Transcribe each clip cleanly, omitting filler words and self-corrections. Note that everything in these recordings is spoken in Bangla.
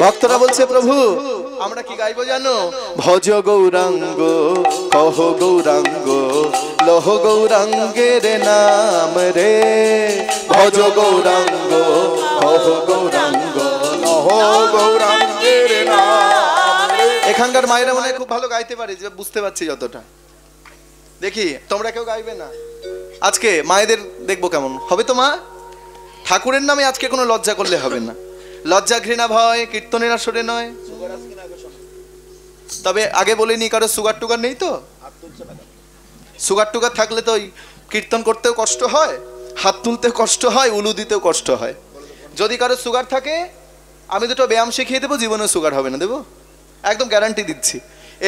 ভক্তরা বলছে প্রভু আমরা কি গাইবো জানো? ভজ গৌরাঙ্গ কহ গৌরাঙ্গ লহ গৌরাঙ্গের নাম রে, ভজ গৌরাঙ্গ কহ গৌরাঙ্গ লহ গৌরাঙ্গের নাম। এখানকার মায়েরা মনে হয় খুব ভালো গাইতে পারে, যে বুঝতে পারছি যতটা। দেখি তোমরা কেউ গাইবে না আজকে? মায়েদের দেখবো কেমন হবে। তো মা ঠাকুরের নামে আজকে কোনো লজ্জা করলে হবে না। লজ্জা ঘৃণা ভয় কীর্তনের আসরে নয়। তবে আগে বলিনি কারো সুগার টুগার নেই তো? সুগার টুগার থাকলে তো কীর্তন করতেও কষ্ট হয়, হাত তুলতেও কষ্ট হয়, উলু দিতেও কষ্ট হয়। যদি কারো সুগার থাকে আমি দুটো ব্যায়াম শিখিয়ে দেবো, জীবনেও সুগার হবে না, দেবো একদম গ্যারান্টি দিচ্ছি।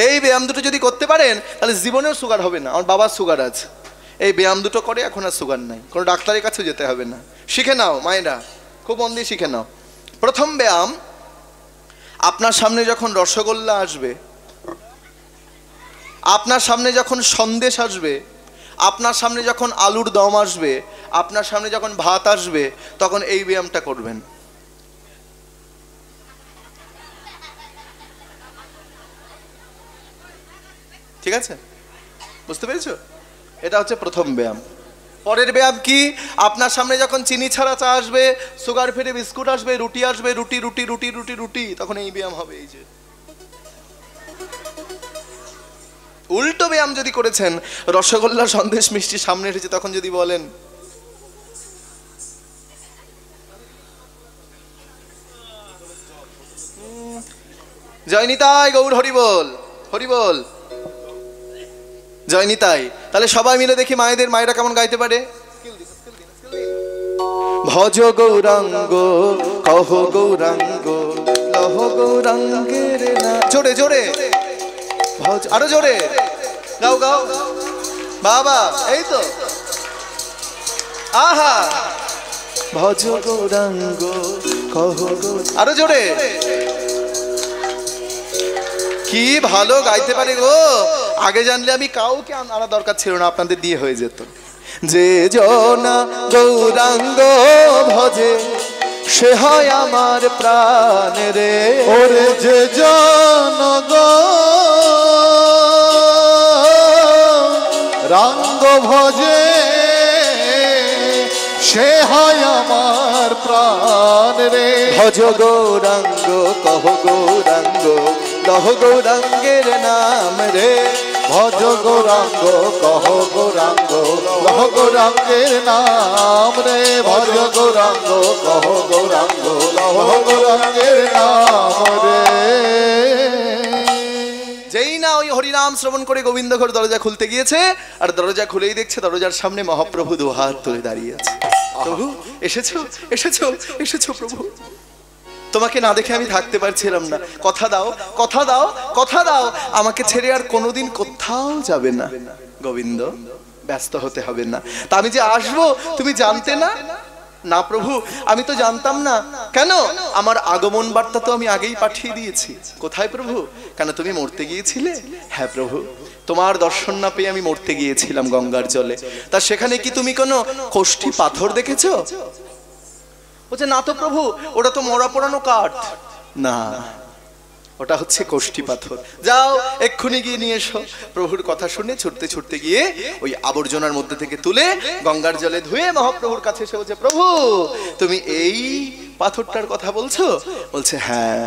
এই ব্যায়াম দুটো যদি করতে পারেন তাহলে জীবনেও সুগার হবে না। আমার বাবার সুগার আছে, এই ব্যায়াম দুটো করে এখন আর সুগার নাই, কোনো ডাক্তারের কাছেও যেতে হবে না। শিখে নাও মায়েরা, খুব মন দিয়ে শিখে নাও। প্রথম ব্যায়াম, আপনার সামনে যখন রসগোল্লা আসবে, আপনার সামনে যখন সন্দেশ আসবে, আপনার সামনে যখন আলুর দম আসবে, আপনার সামনে যখন ভাত আসবে, তখন এই ব্যায়ামটা করবেন। ঠিক আছে, বুঝতে পেরেছো? এটা হচ্ছে প্রথম ব্যায়াম। পরের ব্যায়াম কি? আপনার সামনে যখন চিনি ছাড়া চা আসবে, সুগার ফ্রি বিস্কুট আসবে, রুটি আসবে, রুটি রুটি রুটি রুটি রুটি, তখন এই ব্যায়াম হবে। এই যে উল্টো ব্যায়াম যদি করেছেন, রসগোল্লা সন্দেশ মিষ্টি সামনে এসেছে, তখন যদি বলেন জয় নিতাই গৌর হরিবোল, হরিবোল জয় নিতাই, তাহলে সবাই মিলে দেখি মায়েরা কেমন গাইতে পারে। ভজ গৌরাঙ্গ কহ গৌরাঙ্গ লহ গৌরাঙ্গের নাম। জোরে জোরে ভজ, আরো জোরে গাও গাও বাবা, এই তো আহা। ভজ গৌরাঙ্গ কহ গৌরাঙ্গ, আরো জোরে। কি ভালো গাইতে পারে গো, আগে জানলে আমি কাউকে আনা দরকার ছিল না, আপনাদের দিয়ে হয়ে যেত। যে জনা গৌরাঙ্গ ভজে সে হয় আমার প্রাণ রে, ওরে যে জন গৌরাঙ্গ ভজে সে হয় আমার প্রাণ রে। ভজ গৌরাঙ্গ কহ গৌরাঙ্গ লহ গৌরাঙ্গের নাম রে, ভজ গৌরাঙ্গ কহ গৌরাঙ্গ লহ গৌরাঙ্গের নাম রে, ভজ গৌরাঙ্গ কহ গৌরাঙ্গ লহ গৌরাঙ্গের নাম রে। যেই না ওই হরিনাম শ্রবণ করে গোবিন্দ ঘর দরজা খুলতে গিয়েছে, আর দরজা খুলেই দেখছে দরজার সামনে মহাপ্রভু দু হাত তুলে দাঁড়িয়ে আছে। প্রভু এসেছো এসেছো এসেছো প্রভু, তোমাকে না দেখে আমি থাকতে পারছিলাম না, কথা দাও কথা দাও কথা দাও, আমাকে ছেড়ে আর কোনোদিন কোথাও যাবে না। গোবিন্দ ব্যস্ত হতে হবে না, তা আমি যে আসবো তুমি জানতে না? না প্রভু আমি তো জানতাম না। কেন? আমার আগমন বার্তা তো আমি আগেই পাঠিয়ে দিয়েছি। কোথায় প্রভু? কেন তুমি মরতে গিয়েছিলে? হ্যাঁ প্রভু, তোমার দর্শন না পেয়ে আমি মরতে গিয়েছিলাম গঙ্গার জলে, তা সেখানে কি তুমি কোনো কোষ্ঠী পাথর দেখেছো? বলছে না তো প্রভু, ওটা তো মরা পোড়ানো কাঠ। না, ওটা হচ্ছে কোষ্ঠী পাথর। যাও এক্ষুনি গিয়ে নিয়ে এসো। প্রভুর কথা শুনে ছুটতে ছুটতে গিয়ে ওই আবর্জনার মধ্যে থেকে তুলে গঙ্গার জলে ধুয়ে মহাপ্রভুর কাছে এসে বলছে প্রভু তুমি এই পাথরটার কথা বলছো? বলছে হ্যাঁ।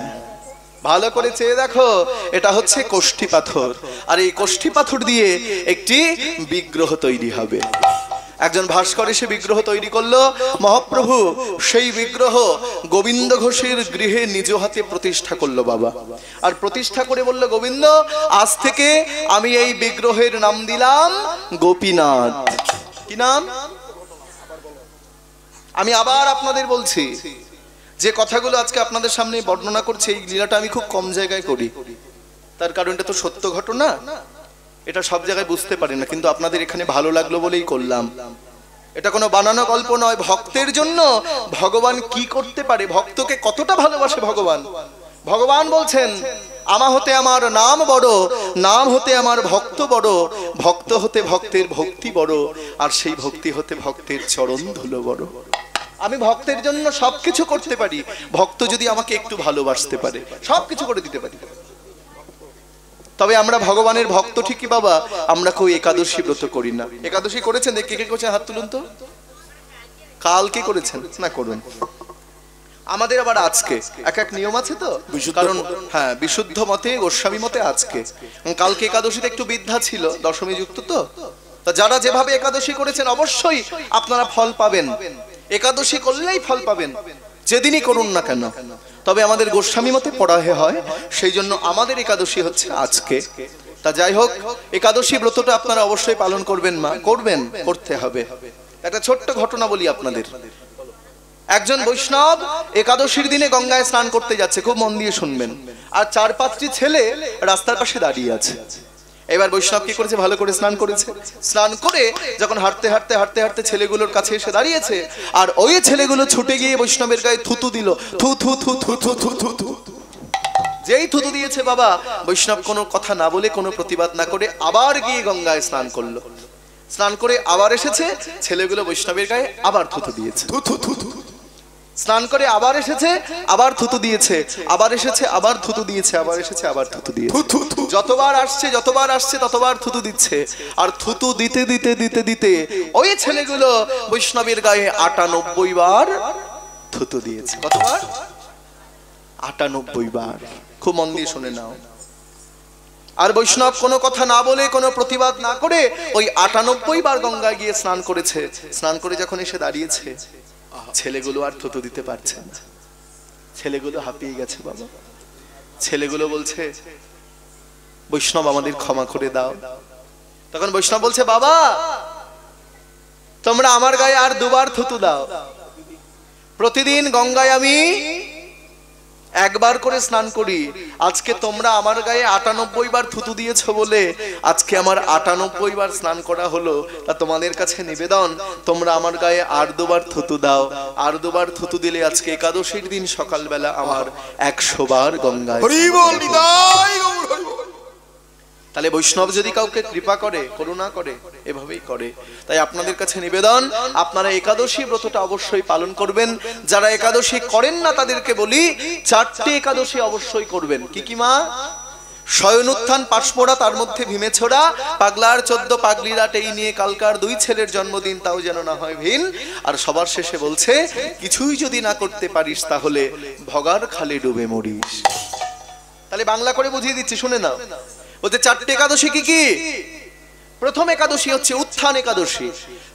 ভালো করে চেয়ে দেখো, এটা হচ্ছে কোষ্ঠী পাথর, আর এই কোষ্ঠী পাথর দিয়ে একটি বিগ্রহ তৈরি হবে। একজন ভাস্কর এসে বিগ্রহ তৈরি করলো। মহাপ্রভু সেই বিগ্রহ গোবিন্দ ঘোষের গৃহে নিজ হাতে প্রতিষ্ঠা করলো বাবা, আর প্রতিষ্ঠা করে বলল গোবিন্দ আজ থেকে আমি এই বিগ্রহের নাম দিলাম গোপীনাথ। কি নাম? আমি আবার আপনাদের বলছি, যে কথাগুলো আজকে আপনাদের সামনে বর্ণনা করছে, এই লীলাটা আমি খুব কম জায়গায় করি, তার কারণ এটা তো সত্য ঘটনা, এটা সব জায়গায় বুঝতে পারি না, কিন্তু আপনাদের এখানে ভালো লাগলো বলেই করলাম। এটা কোনো বানানো গল্প নয়। ভক্তের জন্য ভগবান কি করতে পারে, ভক্তকে কতটা ভালোবাসে ভগবান। ভগবান বলছেন আমা হতে আমার নাম বড়, নাম হতে আমার ভক্ত বড়, ভক্ত হতে ভক্তের ভক্তি বড়, আর সেই ভক্তি হতে ভক্তের চরণ ধুলো বড়। আমি ভক্তের জন্য সবকিছু করতে পারি, ভক্ত যদি আমাকে একটু ভালোবাসতে পারে সবকিছু করে দিতে পারি। তবে আমরা ভগবানের ভক্ত ঠিকই বাবা, আমরা কেউ একাদশী ব্রত করি না। একাদশী করেছেন? কে কে করেছেন হাত তুলুন তো। কালকে করেছেন না? করুন। আমাদের আবার আজকে এক এক নিয়ম আছে তো, কারণ হ্যাঁ বিশুদ্ধ মতে গোস্বামী মতে আজকে, কালকে একাদশীতে একটু বিদ্যা ছিল, দশমী যুক্ত তো। যারা যেভাবে একাদশী করেছেন অবশ্যই আপনারা ফল পাবেন, একাদশী করলেই ফল পাবেন, যেদিনই করুন না কেন। তবে আমাদের গোস্বামী মতে পড়াহে হয়, সেই জন্য আমাদের একাদশী হচ্ছে আজকে। তা যাই হোক, একাদশী ব্রতটা আপনারা অবশ্যই পালন করবেন মা, করবেন, করতে হবে। একটা ছোট্ট ঘটনা বলি আপনাদের। একজন বৈষ্ণব একাদশীর দিনে গঙ্গায় স্নান করতে যাচ্ছে, খুব মন দিয়ে শুনবেন। আর 4-5টি ছেলে রাস্তার পাশে দাঁড়িয়ে আছে। এবার বৈষ্ণব কি করেছে? ভালো করে স্নান করেছে। স্নান করে যখন হাঁটতে হাঁটতে হাঁটতে হাঁটতে ছেলেগুলোর কাছে এসে দাঁড়িয়েছে, আর ওই ছেলেগুলো ছুটে গিয়ে বৈষ্ণবের গায়ে থুতু দিল। থু থু থু থু থু থু থু থু। যেই থুতু দিয়েছে বাবা, বৈষ্ণব কোনো কথা না বলে, কোনো প্রতিবাদ না করে আবার গিয়ে গঙ্গায় স্নান করলো। স্নান করে আবার এসেছে, ছেলেগুলো বৈষ্ণবের গায়ে আবার থুতু দিয়েছে। থু থু থু থু। স্নান করে আবার এসেছে, আবার থুতু দিয়েছে, আবার এসেছে, আবার থুতু দিয়েছে, আবার এসেছে, আবার থুতু দিয়েছে। যতবার আসছে যতবার আসছে ততবার থুতু দিচ্ছে। আর থুতু দিতে দিতে দিতে দিতে ওই ছেলেগুলো বৈষ্ণবের গায়ে 98 বার থুতু দিয়েছে। কতবার? 98 বার। খুব মন দিয়ে শুনে নাও। আর বৈষ্ণব কোনো কথা না বলে, কোনো প্রতিবাদ না করে ওই 98 বার গঙ্গায় গিয়ে স্নান করেছে। স্নান করে যখন এসে দাঁড়িয়েছে, ছেলেগুলো আর থুতু দিতে পারছে না। ছেলেগুলো হাঁপিয়ে গেছে বাবা। ছেলেগুলো বলছে, বৈষ্ণব আমাদের ক্ষমা করে দাও। তখন বৈষ্ণব বলছে, বাবা তোমরা আমার গায়ে আর 2 বার থুতু দাও। প্রতিদিন গঙ্গায় আমি 1 বার করে স্নান করি, আজকে তোমরা আমার গায়ে 98 বার থুতু দিয়েছো বলে আজকে আমার 98 বার স্নান করা হলো। তা তোমাদের কাছে নিবেদন, তোমরা আমার গায়ে আর 2 বার থুতু দাও। আর 2 বার থুতু দিলে আজকে একাদশীর দিন সকালবেলা আমার 100 বার গঙ্গায়। তাহলে বৈষ্ণব যদি কাউকে কৃপা করে, করুণা করে, এভাবেই করে। তাই আপনাদের কাছে নিবেদন, আপনারা একাদশী ব্রতটা অবশ্যই পালন করবেন। যারা একাদশী করেন না তাদেরকে বলি 4টে একাদশী অবশ্যই করবেন। কি কি মা? শয়ন উত্থান, পাশপোড়া, তার মধ্যে ভীমে ছোড়া, পাগলার 14 পাগলিরাট, এই নিয়ে কালকার 2 ছেলের জন্মদিন, তাও যেন না হয় ভিন। আর সবার শেষে বলছে, কিছুই যদি না করতে পারিস তাহলে ভগার খালে ডুবে মরিস। তাহলে বাংলা করে বুঝিয়ে দিচ্ছি, শুনে নাও। বলতে 4টে একাদশী কি কি? প্রথম একাদশী হচ্ছে উত্থান একাদশী,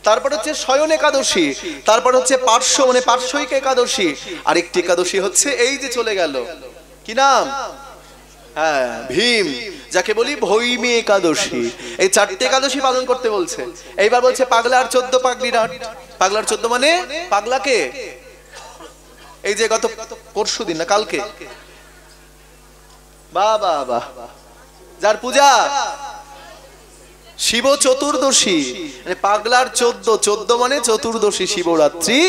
তারপর হচ্ছে শয়ন একাদশী, তারপর হচ্ছে পার্শ্ব মানে পার্শ্বইক একাদশী, আরেকটি একাদশী হচ্ছে এই যে চলে গেল, কি নাম? হ্যাঁ, ভীম, যাকে বলি ভৈমী একাদশী। এই 4টে একাদশী পালন করতে বলছে। এইবার বলছে পাগলার 14 পাগলিরাট। পাগলার 14 মানে পাগলাকে, এই যে গত পরশু দিন না কালকে, বাহ বাহ বাহ, যার পূজা শিব চতুর্দশী, মানে পাগলার 14 মানে চতুর্দশী শিবরাত্রি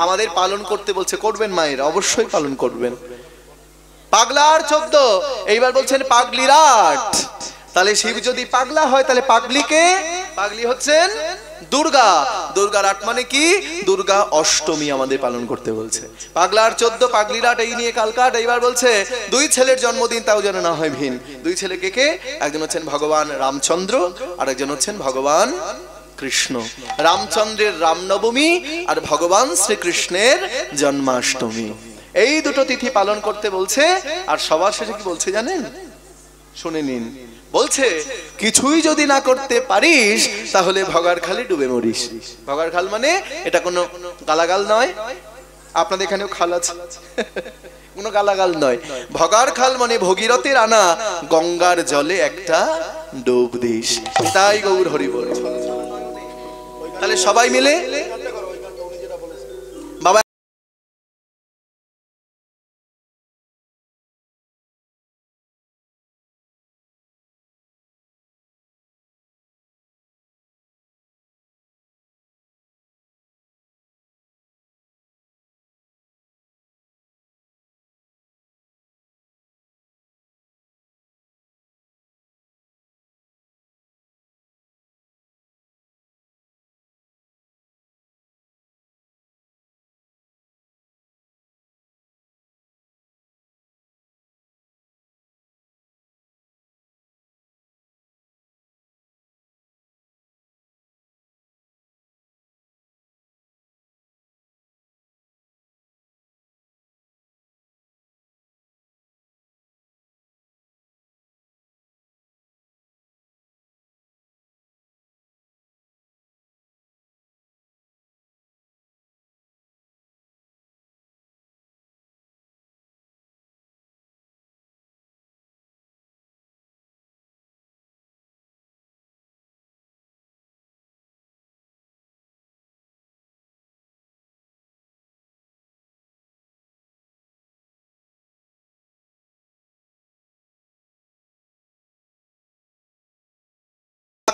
আমাদের পালন করতে বলছে। করবেন মায়েরা, অবশ্যই পালন করবেন। পাগলার 14, এইবার বলছেন পাগলিরাট। তাহলে শিব যদি পাগলা হয় তাহলে পাগলিকে, পাগলি হচ্ছেন দুর্গা। দুর্গার 8 মানে কি? দুর্গা অষ্টমী আমাদের পালন করতে বলছে। পাগলার 14 পাগলিরাট, এই নিয়ে কালকাট। এইবার বলছে 2 ছেলের জন্মদিন, তাও যেন না হয় ভিন। 2 ছেলে কে কে? একজন হচ্ছেন ভগবান রামচন্দ্র, আর একজন হচ্ছেন ভগবান কৃষ্ণ। রামচন্দ্রের রামনবমী আর ভগবান শ্রীকৃষ্ণের জন্মাষ্টমী, এই 2টো তিথি পালন করতে বলছে। আর সবার শেষে কি বলছে জানেন? শুনে নিন। বলছে, কিছুই যদি না করতে পারিস তাহলে ভগার খালে ডুবে মরিস। ভগার খাল মানে এটা কোনো গালাগাল নয়, আপনাদের এখানেও খাল আছে, কোনো গালাগাল নয়। ভগার খাল মানে ভগীরথের আনা গঙ্গার জলে একটা ডুব দিস। তাই গৌর হরি বল। তাহলে সবাই মিলে বাবা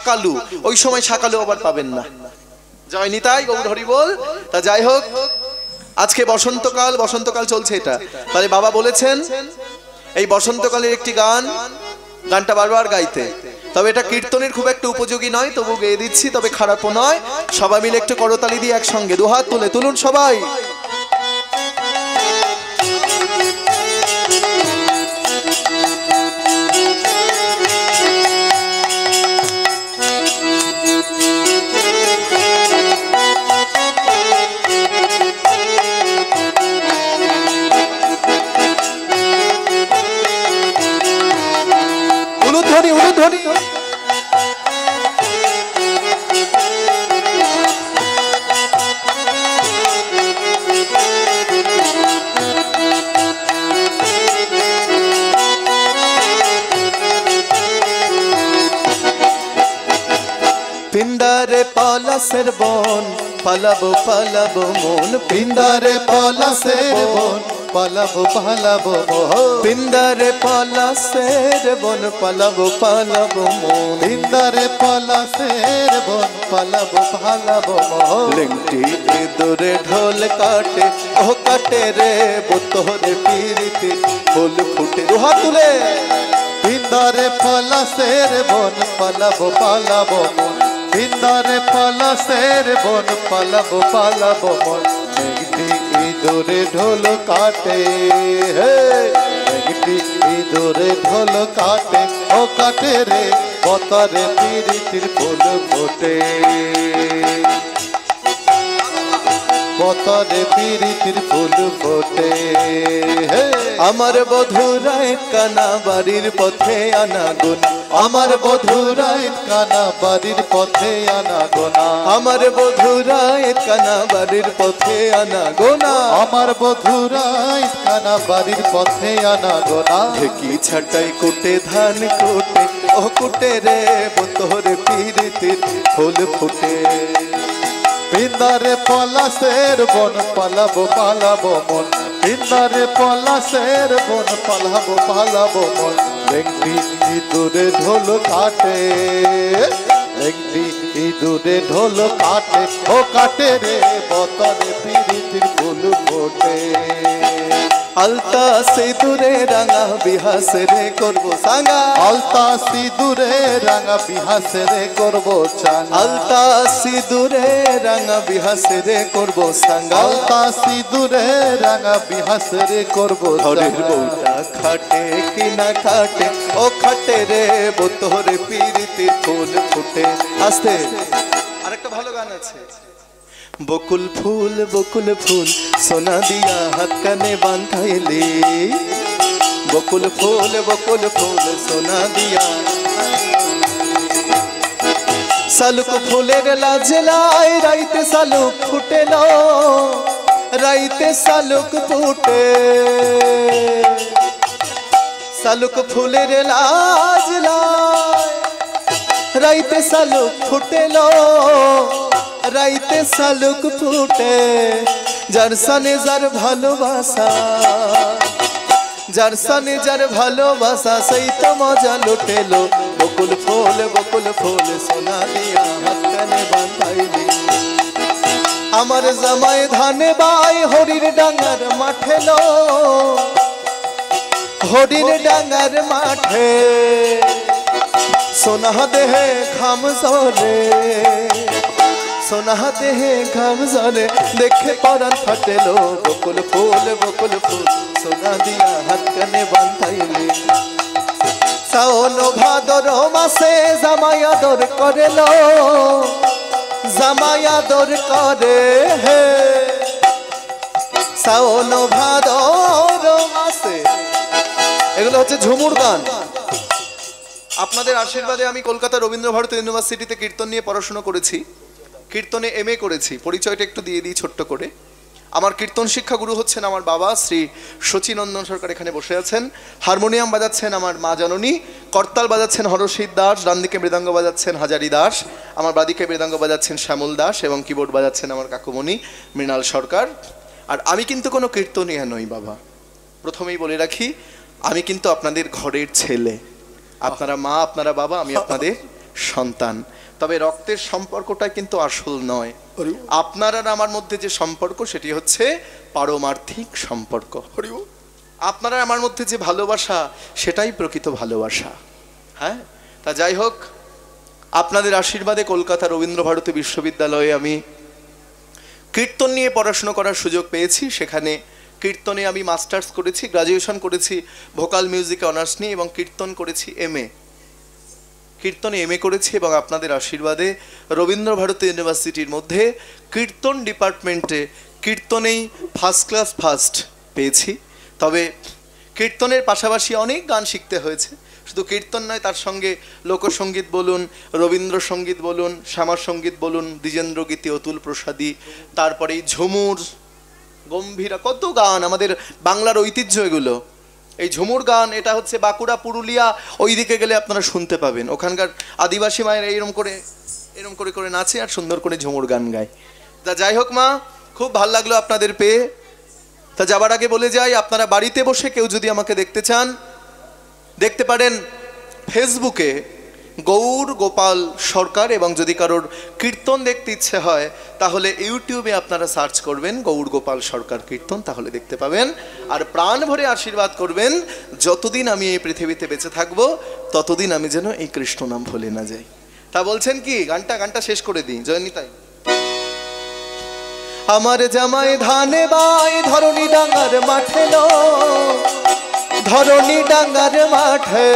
শাকালু, ওই সময় শাকালু আবার পাবেন না। জয় নিতাই গৌর হরি বল। তা যাই হোক, আজকে বসন্তকাল, বসন্তকাল চলছে এটা, তাহলে বাবা বলেছেন এই বসন্তকালের একটি গান, গানটা বারবার গাইতে। তবে এটা কীর্তনের খুব একটা উপযোগী নয়, তবু গেয়ে দিচ্ছি, তবে খারাপও নয়। সবাই মিলে একটু করতালি দিয়ে একসঙ্গে দুহাত তুলে তুলুন সবাই। উলুধ্বনি উলুধ্বনি। পিন্ডারে পলাশের বন পালাবো পালাবো মন, পিন্ডারে পলাশের বন পালাবো পালাবো মন, পিন্ডারে পলাশের বন পালাবো পালাবো মন, পিন্ডারে পলাশের বন পালাবো পালাবো মন। লেংটি দূরে ঢোল কাটে, ও কাটে রে বোতরে পিরিতি ফুল ফুটে। দুহাত তুলে। পিন্ডারে পলাশের বন পালাবো পালাবো মন, পিন্ডারে পলাশের বন পালাবো পালাবো মন। লেংটি ইঁদুরে ঢোল কাটে, হে লেংটি ইঁদুরে ঢোল কাটে, ও কাটে রে বোতরে পিরিতির ফুল ফোটে, বোতরে পিরিতির ফুল ফোটে। আমার বধুরায় কানা বাড়ির পথে আনাগুন, আমার বধুরায় কানা বাড়ির পথে আনাগোনা, আমার বধুরায় কানা বাড়ির পথে আনাগোনা, আমার বধুরায় কানা বাড়ির পথে আনাগোনা। ঢেকি ছাটাই কুটে ধান কুটে, ও কুটে রে বোতরে পিরিতির ফুল ফুটে। পিন্ডারে পলাশের বন পালাবো পালাবো মন, পিন্ডারে পলাশের বন পালাবো পালাবো মন। লেংটি ইঁদুরে ঢোল কাটে, লেংটি ইঁদুরে ঢোল কাটে, ও কাটে রে বোতরে পিরিতির ফুল ফোটে। আলতা সিঁদুরে রাঙা বিহাসে রে করবো সাঙ্গা, আলতা সিঁদুরে রাঙা বিহাসে রে করবো চাঙ্গা, আলতা সিঁদুরে রাঙা বিহাসে রে করবো সাঙ্গা, আলতা সিঁদুরে রাঙা বিহাসে রে করবো। ঘরের বউটা খাটে কি না খাটে, ও খাটে রে বোতরে পিরিতির ফুল ফুটে। আস্তে আরেকটা ভালো গান আছে। বকুল ফুল সোনা দিয়া হাত কানে বাঁধাইলি, বকুল ফুল সোনা দিয়া। শালুক ফুলের লাজলাই রাইতে শালুক ফুটেল, রাইতে শালুক ফুটে, শালুক ফুলের লাজলাই রাইতে শালুক ফুটেল, রাইতে শালুক ফুটে। যার সানে যার ভালোবাসা, যার সানে যার ভালোবাসা, সেই তো মজা লুটেলো। বকুল ফুল সোনা দিয়া হাত কানে বাঁধাইলি। আমার জামাই ধানে বাই হরির ডাঙ্গার মাঠে লো, হরির ডাঙ্গার মাঠে। সোনা দেহে ঘাম ঝরে, সোনা দেহে ঘাম ঝরে, দেখে পরাণ ফাটেলো। বকুল ফুল সোনা দিয়া হাত কানে বাঁধাইলি। শ্রাবণ ভাদর মাসে জামাই আদর করেলো, জামাই আদর করে হে। শ্রাবণ ভাদর মাসে, এগুলো হচ্ছে ঝুমুর গান। আপনাদের আশীর্বাদে আমি কলকাতা রবীন্দ্রভারতী ইউনিভার্সিটিতে কীর্তন নিয়ে পড়াশোনা করেছি, কীর্তনে এমএ করেছি। পরিচয়টা একটু দিয়ে দিই ছোট্ট করে। আমার কীর্তন শিক্ষা গুরু হচ্ছেন আমার বাবা শ্রী শচীনন্দন সরকার, এখানে বসে আছেন। হারমোনিয়াম বাজাচ্ছেন আমার মা জননী, করতাল বাজাচ্ছেন হরশিদ দাস, ডান দিকে মৃদঙ্গ বাজাচ্ছেন হাজারি দাস, আমার বাদিকে মৃদঙ্গ বাজাচ্ছেন শ্যামল দাস, এবং কিবোর্ড বাজাচ্ছেন আমার কাকুমণি মৃণাল সরকার। আর আমি কিন্তু কোনো কীর্তনিয়া নই বাবা, প্রথমেই বলে রাখি, আমি কিন্তু আপনাদের ঘরের ছেলে। আপনারা মা, আপনারা বাবা, আমি আপনাদের সন্তান। তবে রক্তের সম্পর্কটা কিন্তু আসল নয়। আপনার আর আমার মধ্যে যে সম্পর্ক সেটি হচ্ছে পারমার্থিক সম্পর্ক। আপনারা আমার মধ্যে যে ভালোবাসা সেটাই প্রকৃত ভালোবাসা। হ্যাঁ, তা যাই হোক, আপনাদের আশীর্বাদে কলকাতা রবীন্দ্রভারতী বিশ্ববিদ্যালয়ে আমি কীর্তন নিয়ে পড়াশোনা করার সুযোগ পেয়েছি। সেখানে কীর্তনে আমি মাস্টার্স করেছি, গ্রাজুয়েশন করেছি ভোকাল মিউজিকে অনার্স নিয়ে, এবং কীর্তন করেছি কীর্তনে এমএ করেছি। এবং আপনাদের আশীর্বাদে রবীন্দ্রভারতী ইউনিভার্সিটির মধ্যে কীর্তন ডিপার্টমেন্টে কীর্তনেই ফার্স্ট পেয়েছি। তবে কীর্তনের পাশাপাশি অনেক গান শিখতে হয়েছে। শুধু কীর্তন নয়, তার সঙ্গে লোকসঙ্গীত বলুন, রবীন্দ্রসঙ্গীত বলুন, শ্যামাসঙ্গীত বলুন, দ্বিজেন্দ্র গীতি, অতুল প্রসাদী, তারপরে ঝুমুর, গম্ভীরা, কত গান আমাদের বাংলার ঐতিহ্য এগুলো। এই ঝুমুর গান, এটা হচ্ছে বাঁকুড়া, পুরুলিয়া, ওই দিকে গেলে আপনারা শুনতে পাবেন। ওখানকার আদিবাসী মায়ের এরম করে করে নাচে আর সুন্দর করে ঝুমুর গান গায়। তা যাই হোক মা, খুব ভাল লাগলো আপনাদের পেয়ে। তা যাবার আগে বলে যাই, আপনারা বাড়িতে বসে কেউ যদি আমাকে দেখতে চান, দেখতে পারেন ফেসবুকে গৌর গোপাল সরকার, এবং যদি কারোর কীর্তন দেখতে ইচ্ছে হয় তাহলে ইউটিউবে আপনারা সার্চ করবেন গৌর গোপাল সরকার কীর্তন, তাহলে দেখতে পাবেন। আর প্রাণ ভরে আশীর্বাদ করবেন, যতদিন আমি এই পৃথিবীতে বেঁচে থাকবো ততদিন আমি যেন এই কৃষ্ণ নাম ভুলে না যাই। তা বলছেন কি, গানটা শেষ করে দিই। জয়নিতাই। আমার জামাই ধানে বাই ধরণী ডাঙ্গার মাঠে লো, ধরণী ডাঙ্গার মাঠে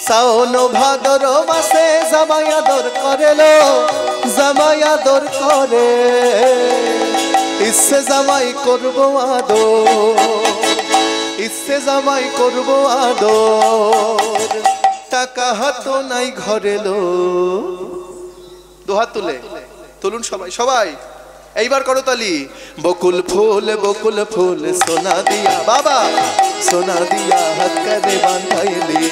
সাওন ভাদর মাসে জামাই আদর করেলো, জামাই আদর করে ইচ্ছে জামাই করবো আদর, ইচ্ছে জামাই করবো আদর, টাকা হাত নাই ঘরে লো। দুহাত তুলুন সবাই এইবার করতালি। বকুল ফুল সোনা দিয়া, বাবা সোনা দিয়া হাত কাঁধে বাঁধাইলি।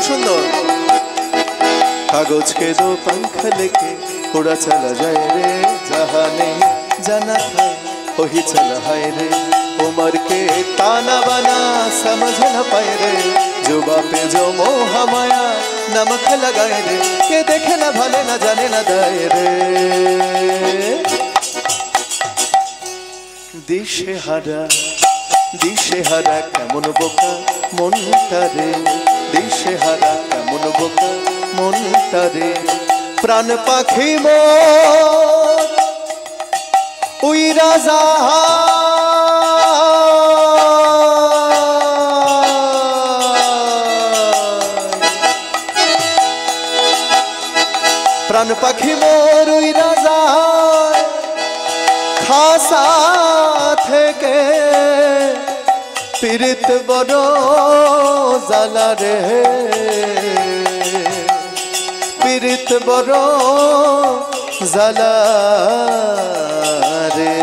সুন্দর। कागज के दो पंख लेके उड़ा चला जाए रे, जहाँ नहीं जाना था वही चला है रे। उम्र के ताना बाना समझ न पाए रे, जुबा पे जो मोह माया नमक लगाए रे, के देखे न भले न जाने न दाए रे। दिशे हारा केमन बोका मनटा रे, दिशे हारा केमन बोका मनटा रे। प्राण पाखी मोर उइरा जाहा, प्राण पाखी मोर उइरा जाहाय खासा थेके पीड़ित बड़ो जाला रे, पीड़ित बड़ो जाला रे।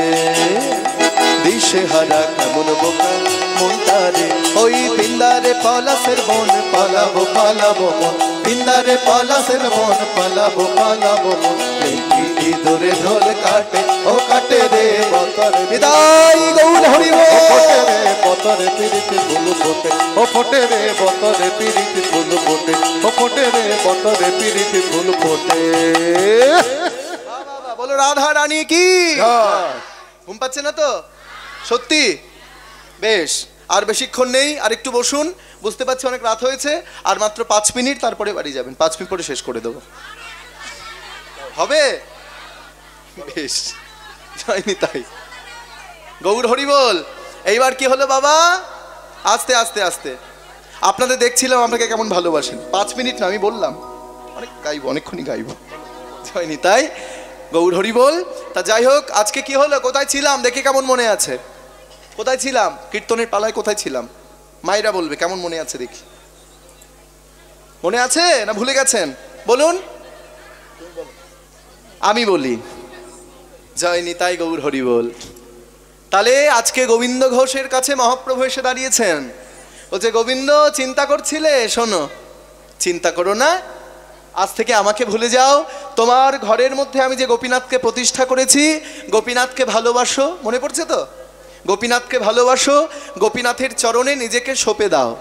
दिशे हारा केमन बोका मनटा रे, ओई पिंदारे पलाशेर बन पालाबो पालाबो मन, पिंदारे पलाशेर बन पालाबो पालाबो मन। इधरे ढोल काटे ओ काटे रे बतर विदाई गौर हरि बोल। फोटे रे बतर पीड़ित फूल फोटे, ओ फोटे रे बतर पीड़ित फूल फोटे, ओ फोटे रे बतर पीड़ित फूल फोटे। बोलो राधा रानी की। ঘুম পাচ্ছে না তো সত্যি? বেশ, আর বেশিক্ষণ নেই, আর একটু বসুন। বুঝতে পারছি অনেক রাত হয়েছে, আর মাত্র 5 মিনিট, তারপরে বাড়ি যাবেন। 5 মিনিট পরে শেষ করে দেবো, হবে? বেশ, যাইনি তাই। গৌর হরি বল। এইবার কি হলো বাবা? আস্তে আস্তে আস্তে। আপনাদের দেখছিলাম আপনাকে কেমন ভালোবাসেন। 5 মিনিট না, আমি বললাম অনেক গাইবো, অনেকক্ষণই গাইবো। যাইনি তাই। গৌর হরি বল। তা যাই হোক, আজকে কি হলো, কোথায় ছিলাম দেখে কেমন মনে আছে? কোথায় ছিলাম? কীর্তনের পালায় কোথায় ছিলাম? মায়েরা বলবে কেমন মনে আছে দেখি। মনে আছে না ভুলে গেছেন? বলুন, আমি বলি। জয় নিতাই গৌর হরি বল। তাহলে আজকে গোবিন্দ ঘোষের কাছে মহাপ্রভু এসে দাঁড়িয়েছেন। বলছে, গোবিন্দ চিন্তা করছিলে? শোনো, চিন্তা করো না, আজ থেকে আমাকে ভুলে যাও। তোমার ঘরের মধ্যে আমি যে গোপীনাথকে প্রতিষ্ঠা করেছি, গোপীনাথকে ভালোবাসো। মনে পড়ছে তো? গোপীনাথকে ভালোবাসো, গোপীনাথের চরণে নিজেকে সঁপে দাও।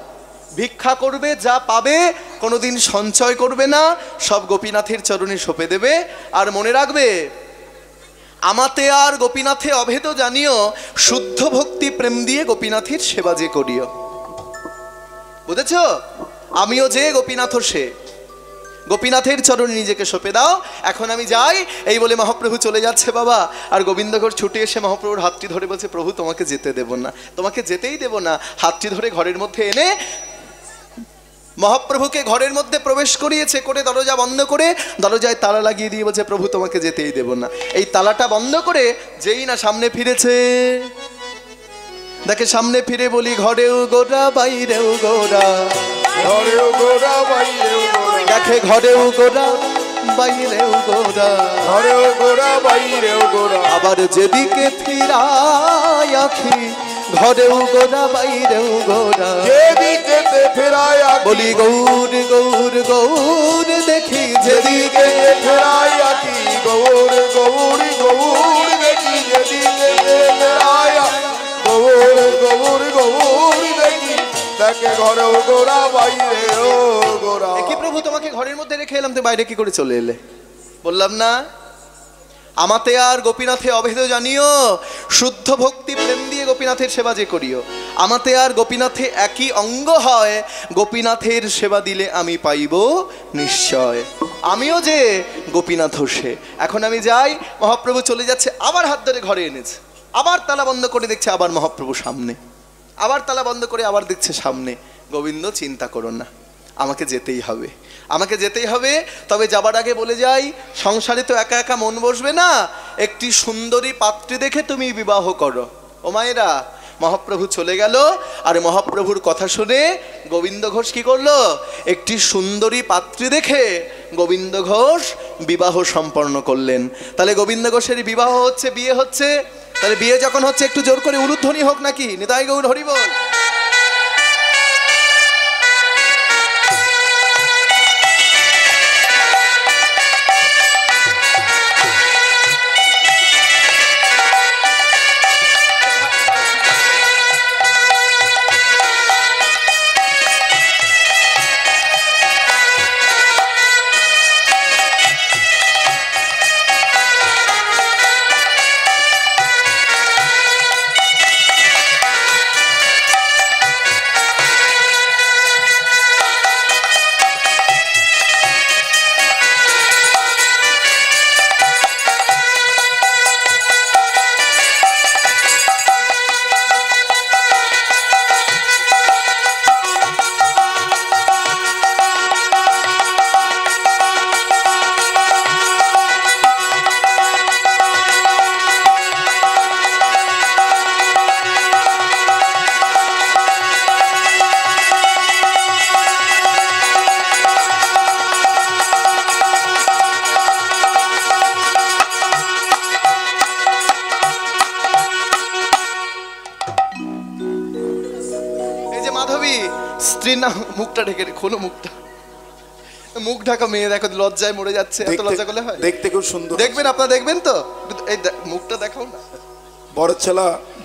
ভিক্ষা করবে, যা পাবে কোনোদিন সঞ্চয় করবে না, সব গোপীনাথের চরণে সঁপে দেবে। আর মনে রাখবে, আমাতে আর গোপীনাথে অভেদ জানিও, শুদ্ধ ভক্তি প্রেম দিয়ে গোপীনাথের সেবা যে করিও। বুঝেছ? আমিও যে গোপীনাথ সে, গোপীনাথের চরণে নিজেকে সঁপে দাও। এখন আমি যাই, এই বলে মহাপ্রভু চলে যাচ্ছে বাবা। আর গোবিন্দ ঘোষ ছুটে এসে মহাপ্রভুর হাতটি ধরে বলছে, প্রভু তোমাকে যেতে দেব না, তোমাকে যেতেই দেব না। হাতটি ধরে ঘরের মধ্যে এনে মহাপ্রভুকে ঘরের মধ্যে প্রবেশ করিয়েছে, করে দরজা বন্ধ করে দরজায় তালা লাগিয়ে দিয়ে বলছে, প্রভু তোমাকে যেতেই দেব না। এই তালাটা বন্ধ করে যেই না সামনে ফিরেছে, দেখে সামনে ফিরে বলি, ঘরেও গোরা বাইরেও গোরা, ঘরেও গোরা বাইরেও গোরা, দেখে ঘরেও গোরা বাইরেও গোরা, ঘরেও গোরা বাইরেও গোরা। আবার যেদিকে ফিরাই আখি, ঘরেও গোরা বাইরেও গোরা, যেদিকে ফেরাই আঁখি, বলি গৌর গৌর গৌর দেখি যেদিকে যেদিকে ফেরাই আঁখি, গৌর গৌর গৌর দেখি, যেদিকে ফেরাই আঁখি, গৌর গৌর গৌর দেখি, দেখে ঘরেও গোরা বাইরেও গোরা। কি প্রভু তোমাকে ঘরের মধ্যে রেখে এলাম, তো বাইরে কি করে চলে এলে? বললাম না, আমাতে আর গোপীনাথে অভেদ জানিও, শুদ্ধ ভক্তি প্রেম দিয়ে গোপীনাথের সেবা যে করিও। আমাতে আর গোপীনাথে একই অঙ্গ হয়, গোপীনাথের সেবা দিলে আমি পাইব নিশ্চয়। আমিও যে গোপীনাথ সে। এখন আমি যাই। মহাপ্রভু চলে যাচ্ছে, আবার হাত ধরে ঘরে এনেছে, আবার তালা বন্ধ করে দেখছে, আবার মহাপ্রভু সামনে, আবার তালা বন্ধ করে আবার দেখছে সামনে। গোবিন্দ, চিন্তা করো না, আমাকে যেতেই হবে, আমাকে যেতেই হবে। তবে যাবার আগে বলে যাই, সংসারে তো একা একা মন বসবে না, একটি সুন্দরী পাত্রী দেখে তুমি বিবাহ করো। ও মায়েরা, মহাপ্রভু চলে গেল। আর মহাপ্রভুর কথা শুনে গোবিন্দ ঘোষ কি করলো? একটি সুন্দরী পাত্রী দেখে গোবিন্দ ঘোষ বিবাহ সম্পন্ন করলেন। তাহলে গোবিন্দ ঘোষের বিবাহ হচ্ছে, বিয়ে হচ্ছে। তাহলে বিয়ে যখন হচ্ছে, একটু জোর করে উলুধ্বনি হোক নাকি? নিতাই গৌর হরি বল। স্ত্রীর নাম, মুখটা ঢেকে খোলো, মুখটা, মুখ ঢাকা মেয়ে দেখো, লজ্জায় মরে যাচ্ছে। এত লজ্জা করলে হয়? দেখতে খুব সুন্দর। দেখবেন, আপনারা দেখবেন তো, এই মুখটা দেখাও না।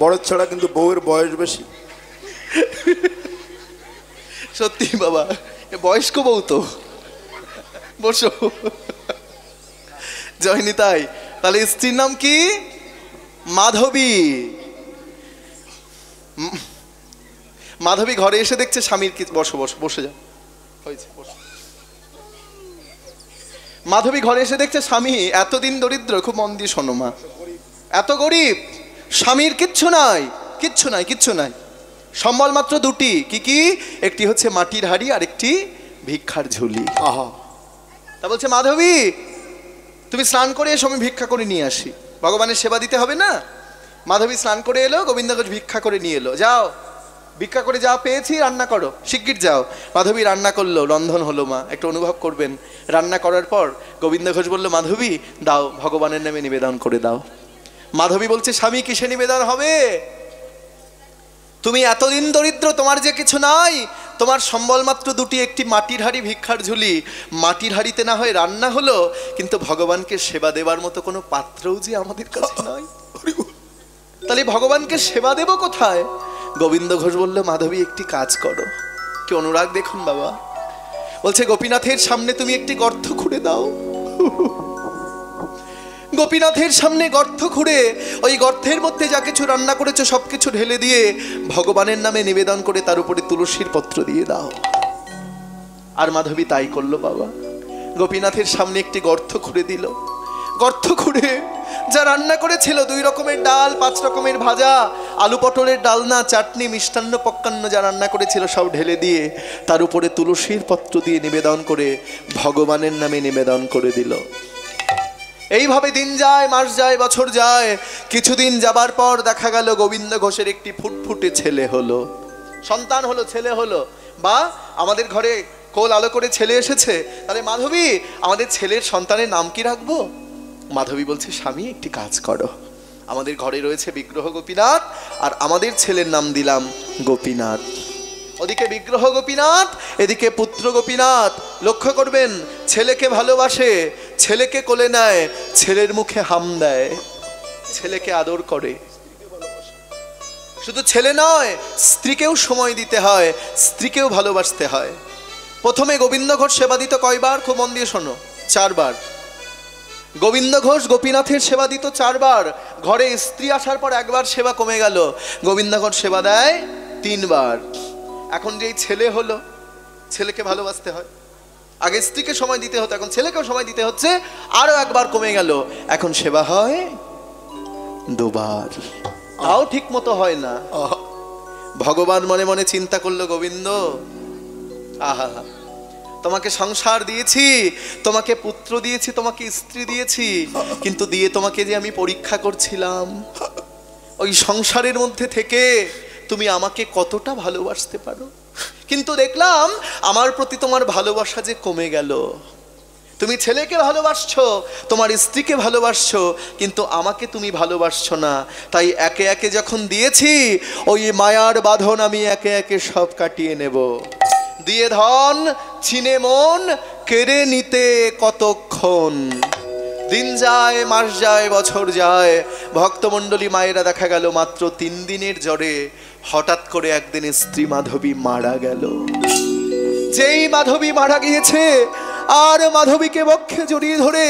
বড় ছেলা কিন্তু বউয়ের বয়স বেশি। সত্যি বাবা, বয়স্ক বউ তো। বসো, জয়নি। তাই তাহলে স্ত্রীর নাম কি? মাধবী। মাধবী ঘরে এসে দেখছে স্বামীর কি, বসো বসো, বসে যাও, হয়েছে বসো। মাধবী ঘরে এসে দেখছে স্বামী এতদিন দরিদ্র, খুব মন দিয়ে শোনো মা, এত গরিব, স্বামীর কিচ্ছু নাই, কিচ্ছু নাই, কিচ্ছু নাই, সম্বল মাত্র দুটি। কি কি? একটি হচ্ছে মাটির হাড়ি, আর একটি ভিক্ষার ঝুলি। আহা, তা বলছে, মাধবী তুমি স্নান করে এসো, আমি ভিক্ষা করে নিয়ে আসি, ভগবানের সেবা দিতে হবে না। মাধবী স্নান করে এলো, গোবিন্দ ঘোষ ভিক্ষা করে নিয়ে এলো। যাও, ভিক্ষা করে যা পেয়েছি রান্না করো, শিগগির যাও। মাধবী রান্না করলো, রন্ধন হলো। মা একটু অনুভব করবেন, রান্না করার পর গোবিন্দ ঘোষ বলল, মাধবী দাও, ভগবানের নামে নিবেদন করে দাও। মাধবী বলছে, স্বামী কিসে নিবেদন হবে? তুমি এতদিন দরিদ্র, তোমার যে কিছু নাই, তোমার সম্বল মাত্র দুটি, একটি মাটির হাড়ি, ভিক্ষার ঝুলি। মাটির হাড়িতে না হয় রান্না হলো, কিন্তু ভগবানকে সেবা দেবার মতো কোনো পাত্রও যে আমাদের কাছে নাই। তাহলে ভগবানকে সেবা দেব কোথায়? গোবিন্দ ঘোষ বলল, মাধবী একটি কাজ করো। কি অনুরাগ দেখুন বাবা। বলছে গোপীনাথের সামনে তুমি একটি গর্ত খুঁড়ে দাও। গোপীনাথের সামনে গর্ত খুঁড়ে ওই গর্তের মধ্যে যা কিছু রান্না করেছো সবকিছু ঢেলে দিয়ে ভগবানের নামে নিবেদন করে তার উপরে তুলসীর পত্র দিয়ে দাও। আর মাধবী তাই করলো বাবা। গোপীনাথের সামনে একটি গর্ত খুঁড়ে দিল। গর্ত খুঁড়ে যা রান্না করেছিল 2 রকমের ডাল, 5 রকমের ভাজা, আলু পটলের ডালনা, চাটনি, মিষ্টান্ন পক্কান্ন যা রান্না করেছিল সব ঢেলে দিয়ে তার উপরে তুলসীর পত্র দিয়ে নিবেদন করে ভগবানের নামে নিবেদন করে দিল। এইভাবে দিন যায়, মাস যায়, বছর যায়। কিছুদিন যাবার পর দেখা গেল গোবিন্দ ঘোষের একটি ফুটফুটে ছেলে হলো, সন্তান হলো, ছেলে হলো। বা আমাদের ঘরে কোল আলো করে ছেলে এসেছে, তাহলে মাধবী আমাদের ছেলের সন্তানের নাম কি রাখবো? মাধবী বলছে স্বামী একটি কাজ করো, আমাদের ঘরে রয়েছে বিগ্রহ গোপীনাথ, আর আমাদের ছেলের নাম দিলাম গোপীনাথ। ওদিকে বিগ্রহ গোপীনাথ, এদিকে পুত্র গোপীনাথ। লক্ষ্য করবেন, ছেলেকে ভালোবাসে, ছেলেকে কোলে নেয়, ছেলের মুখে হাম দেয়, ছেলেকে আদর করে। শুধু ছেলে নয়, স্ত্রীকেও সময় দিতে হয়, স্ত্রীকেও ভালোবাসতে হয়। প্রথমে গোবিন্দ ঘোষ সেবা দিত কয়বার? খুব মন দিয়ে শোনো, 4 বার। গোবিন্দ ঘোষ গোপীনাথের সেবা দিত 4 বার। ঘরে স্ত্রী আসার পর 1 বার সেবা কমে গেল, গোবিন্দ ঘোষ সেবা দেয় 3 বার। এখন যেই ছেলে হলো, ছেলেকে ভালোবাসতে হয়। আগে স্ত্রীকে সময় দিতে হতো, এখন ছেলেকেও সময় দিতে হচ্ছে, আরো 1 বার কমে গেল, এখন সেবা হয় 2 বার। তাও ঠিক মতো হয় না। ভগবান মনে মনে চিন্তা করলো, গোবিন্দ আহা, তোমাকে সংসার দিয়েছি, তোমাকে পুত্র দিয়েছি, তোমাকে স্ত্রী দিয়েছি, কিন্তু দিয়ে তোমাকে যে আমি পরীক্ষা করছিলাম ওই সংসারের মধ্যে থেকে তুমি আমাকে কতটা ভালোবাসতে পারো। কিন্তু দেখলাম আমার প্রতি তোমার ভালোবাসা যে কমে গেল। তুমি ছেলেকে ভালোবাসছো, তোমার স্ত্রীকে ভালোবাসছো, কিন্তু আমাকে তুমি ভালোবাসছো না। তাই একে একে যখন দিয়েছি, ওই মায়ার বাঁধন আমি একে একে সব কাটিয়ে নেব। দিয়ে ধন ছিনে মন, কেড়ে নিতে কতক্ষণ। দিন যায়, মাস যায়, বছর যায়, ভক্তমণ্ডলী মায়েরা দেখা গেল মাত্র 3 দিনের জ্বরে হঠাৎ করে একদিন স্ত্রী মাধবী মারা গেল। যেই মাধবী মারা গিয়েছে, আর মাধবীকে বক্ষে জড়িয়ে ধরে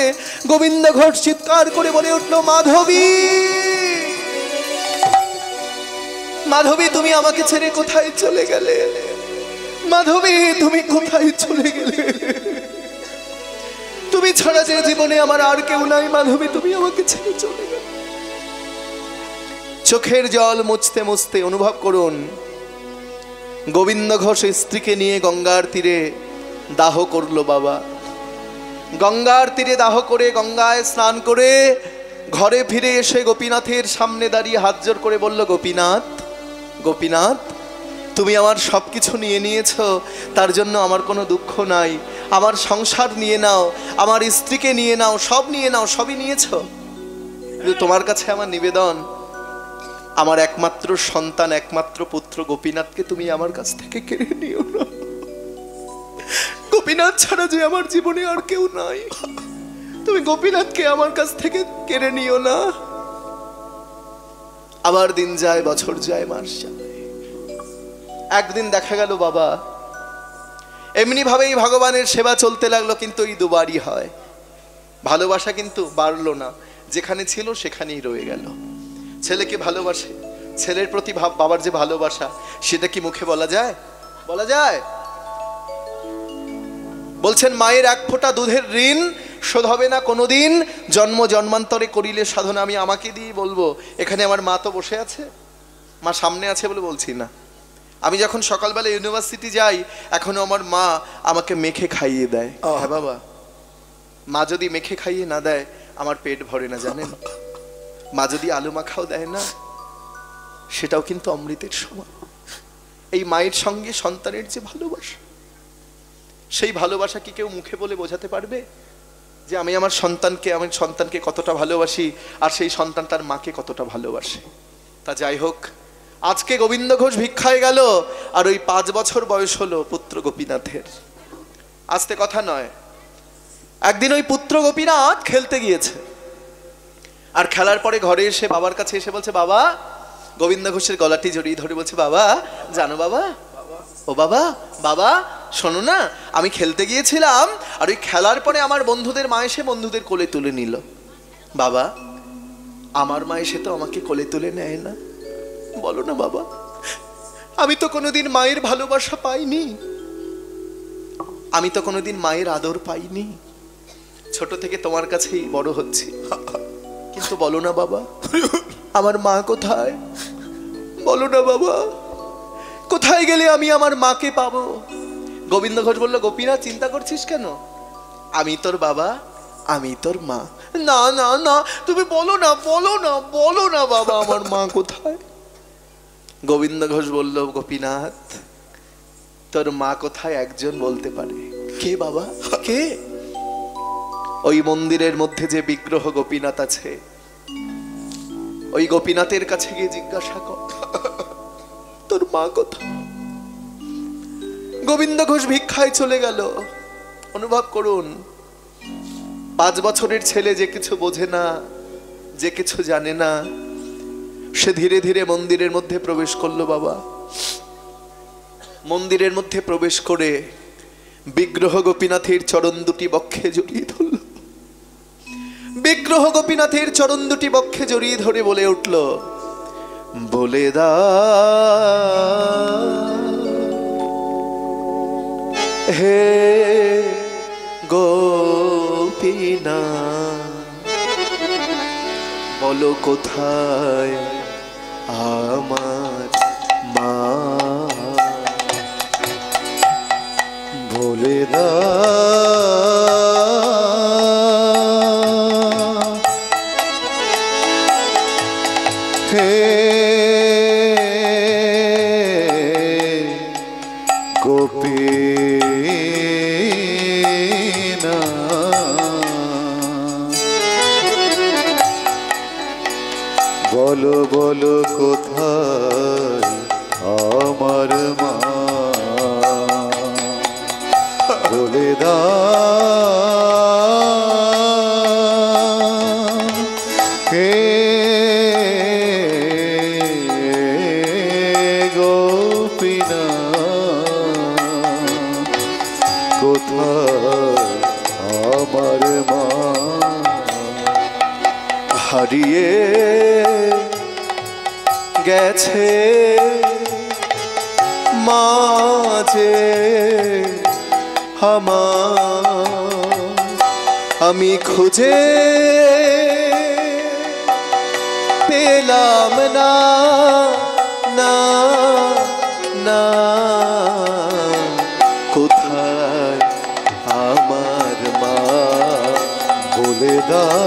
গোবিন্দ ঘোষ চিৎকার করে বলে উঠল, মাধবী, মাধবী তুমি আমাকে ছেড়ে কোথায় চলে গেলে? মাধবী তুমি কোথায় চলে গেলে? তুমি ছাড়া যে জীবনে আমার আর কেউ নাই, মাধবী তুমি আমাকে ছেড়ে চলে গেলে। চোখের জল মুছতে মুছতে অনুভব করুন, গোবিন্দ ঘোষ স্ত্রীকে নিয়ে গঙ্গার তীরে দাহ করলো বাবা। গঙ্গার তীরে দাহ করে, গঙ্গায় স্নান করে ঘরে ফিরে এসে গোপীনাথের সামনে দাঁড়িয়ে হাত জোড় করে বলল, গোপীনাথ, গোপীনাথ তুমি আমার সব কিছু নিয়ে নিয়েছো, তার জন্য আমার কোনো দুঃখ নাই। আমার সংসার নিয়ে নাও, আমার স্ত্রীকে নিয়ে নাও, সব নিয়ে নাও, সবই নিয়েছো, কিন্তু তোমার কাছে আমার নিবেদন, আমার একমাত্র সন্তান, একমাত্র পুত্র গোপীনাথকে তুমি আমার কাছ থেকে কেড়ে নিও না। গোপীনাথ ছাড়া যে আমার জীবনে আর কেউ নাই, তুমি গোপীনাথকে আমার কাছ থেকে কেড়ে নিও না। আবার দিন যায়, বছর যায়, মাস যায়। একদিন দেখা গেল বাবা এমনি ভাবেই ভগবানের সেবা চলতে লাগলো, কিন্তু এই 2 বারই হয়। ভালোবাসা কিন্তু বাড়লো না, যেখানে ছিল সেখানেই রয়ে গেল। ছেলেকে ভালোবাসে, ছেলের প্রতি বাবার যে ভালোবাসা, সেটা কি মুখে বলা যায়? বলা যায়? বলছেন মায়ের 1 ফোঁটা দুধের ঋণ শোধ হবে না কোনোদিন, জন্ম জন্মান্তরে করিলে সাধনা। আমি আমাকে দিয়ে বলবো, এখানে আমার মা তো বসে আছে, মা সামনে আছে বলে বলছি না। আমি যখন সকালবেলা ইউনিভার্সিটি যাই, এখনো আমার মা আমাকে মেখে খাইয়ে দেয়। হ্যাঁ বাবা, মা যদি মেখে খাইয়ে না দেয় আমার পেট ভরে না, জানেন? মা যদি আলু মাখাও দেয় না, সেটাও কিন্তু অমৃতের সমান। এই মায়ের সঙ্গে সন্তানের যে ভালোবাসা, সেই ভালোবাসা কি কেউ মুখে বলে বোঝাতে পারবে যে আমি আমার সন্তানকে কতটা ভালোবাসি, আর সেই সন্তান তার মাকে কতটা ভালোবাসে? তা যাই হোক, আজকে গোবিন্দ ঘোষ ভিক্ষায় গেল, আর ওই 5 বছর বয়স হলো পুত্র গোপীনাথের। আস্তে কথা নয়, একদিন ওই পুত্র গোপীনাথ খেলতে গিয়েছে, আর খেলার পরে ঘরে এসে বাবার কাছে এসে বলছে, বাবা, গোবিন্দ ঘোষের গলাটি জড়িয়ে ধরে বলছে, বাবা জানো বাবা, ও ও বাবা, বাবা শোনো না, আমি খেলতে গিয়েছিলাম, আর ওই খেলার পরে আমার বন্ধুদের মা এসে বন্ধুদের কোলে তুলে নিল। বাবা, আমার মা এসে তো আমাকে কোলে তুলে নেয় না। বলো না বাবা, আমি তো কোনোদিন মায়ের ভালোবাসা পাইনি, আমি তো কোনোদিন মায়ের আদর পাইনি। ছোট থেকে তোমার কাছেই বড় হচ্ছি, কিন্তু বলো না বাবা, আমার মা কোথায়? বলো না বাবা, কোথায় গেলে আমি আমার মাকে পাবো? গোবিন্দ ঘোষ বলল, গোপীনাথ চিন্তা করছিস কেন? আমি তোর বাবা, আমি তোর মা। না না না, তুমি বলো না, বলো না, বলো না বাবা, আমার মা কোথায়? গোবিন্দ ঘোষ বলল, গোপীনাথ, তোর মা কোথায় একজন বলতে পারে। কে বাবা, কে? ওই মন্দিরের মধ্যে যে বিগ্রহ গোপীনাথ আছে, ওই গোপীনাথের কাছে গিয়ে জিজ্ঞাসা কর, তোর মা কোথায়? গোবিন্দ ঘোষ ভিক্ষায় চলে গেল। অনুভব করুন, 5 বছরের ছেলে যে কিছু বোঝে না, যে কিছু জানে না, সে ধীরে ধীরে মন্দিরের মধ্যে প্রবেশ করলো। বাবা, মন্দিরের মধ্যে প্রবেশ করে বিগ্রহ গোপীনাথের চরণ দুটি বক্ষে জড়িয়ে ধরল। বিগ্রহ গোপীনাথের চরণ দুটি বক্ষে জড়িয়ে ধরে বলে উঠল, বলে দা হে গোপীনাথ, বলো কোথায় আমার মা? বলে দা হে বলো বলো কোথায় আমার মা? বলে দাও হে গোপীনাথ, কোথায় আমার মা? হারিয়ে গেছে মাঝে আমার, আমি খুঁজে পেলাম না না না, কোথায় আমার মা? বলে দাও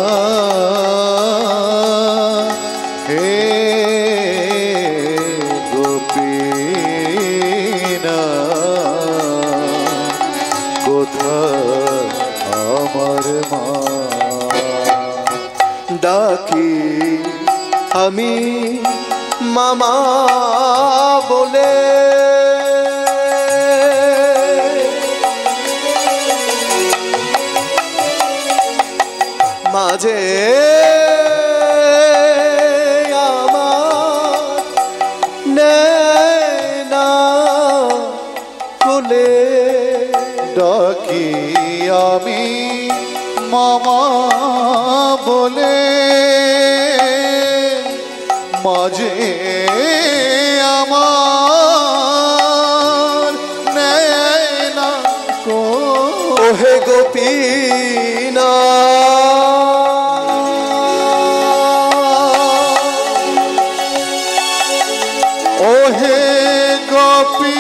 হে গোপীনাথ, কোথায় আমার মা? ডাকি আমি মামা বলে, মাঝে আমার নেনা কোলে। ডাকি আমি মামা বলে, মাঝে আমার নেনা ওহে গোপীনাথ, ওহে গোপী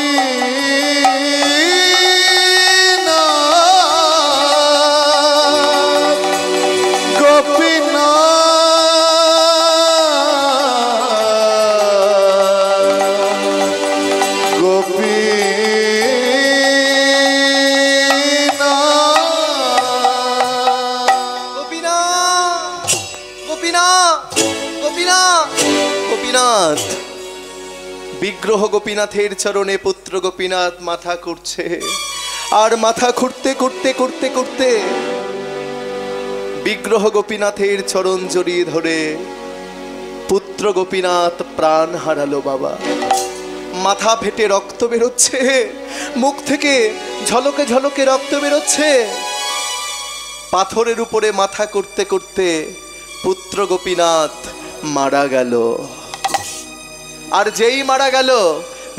গোপীনাথ। বিগ্রহ গোপীনাথের চরণে পুত্র গোপীনাথ মাথা করছে, আর মাথা করতে করতে করতে করতে বিগ্রহ গোপীনাথের চরণ জড়িয়ে ধরে পুত্র গোপীনাথ প্রাণ হারালো। বাবা, মাথা ফেটে রক্ত বেরোচ্ছে, মুখ থেকে ঝলকে ঝলকে রক্ত বেরোচ্ছে। পাথরের উপরে মাথা করতে করতে পুত্র গোপীনাথ মারা গেল। আর যেই মারা গেল,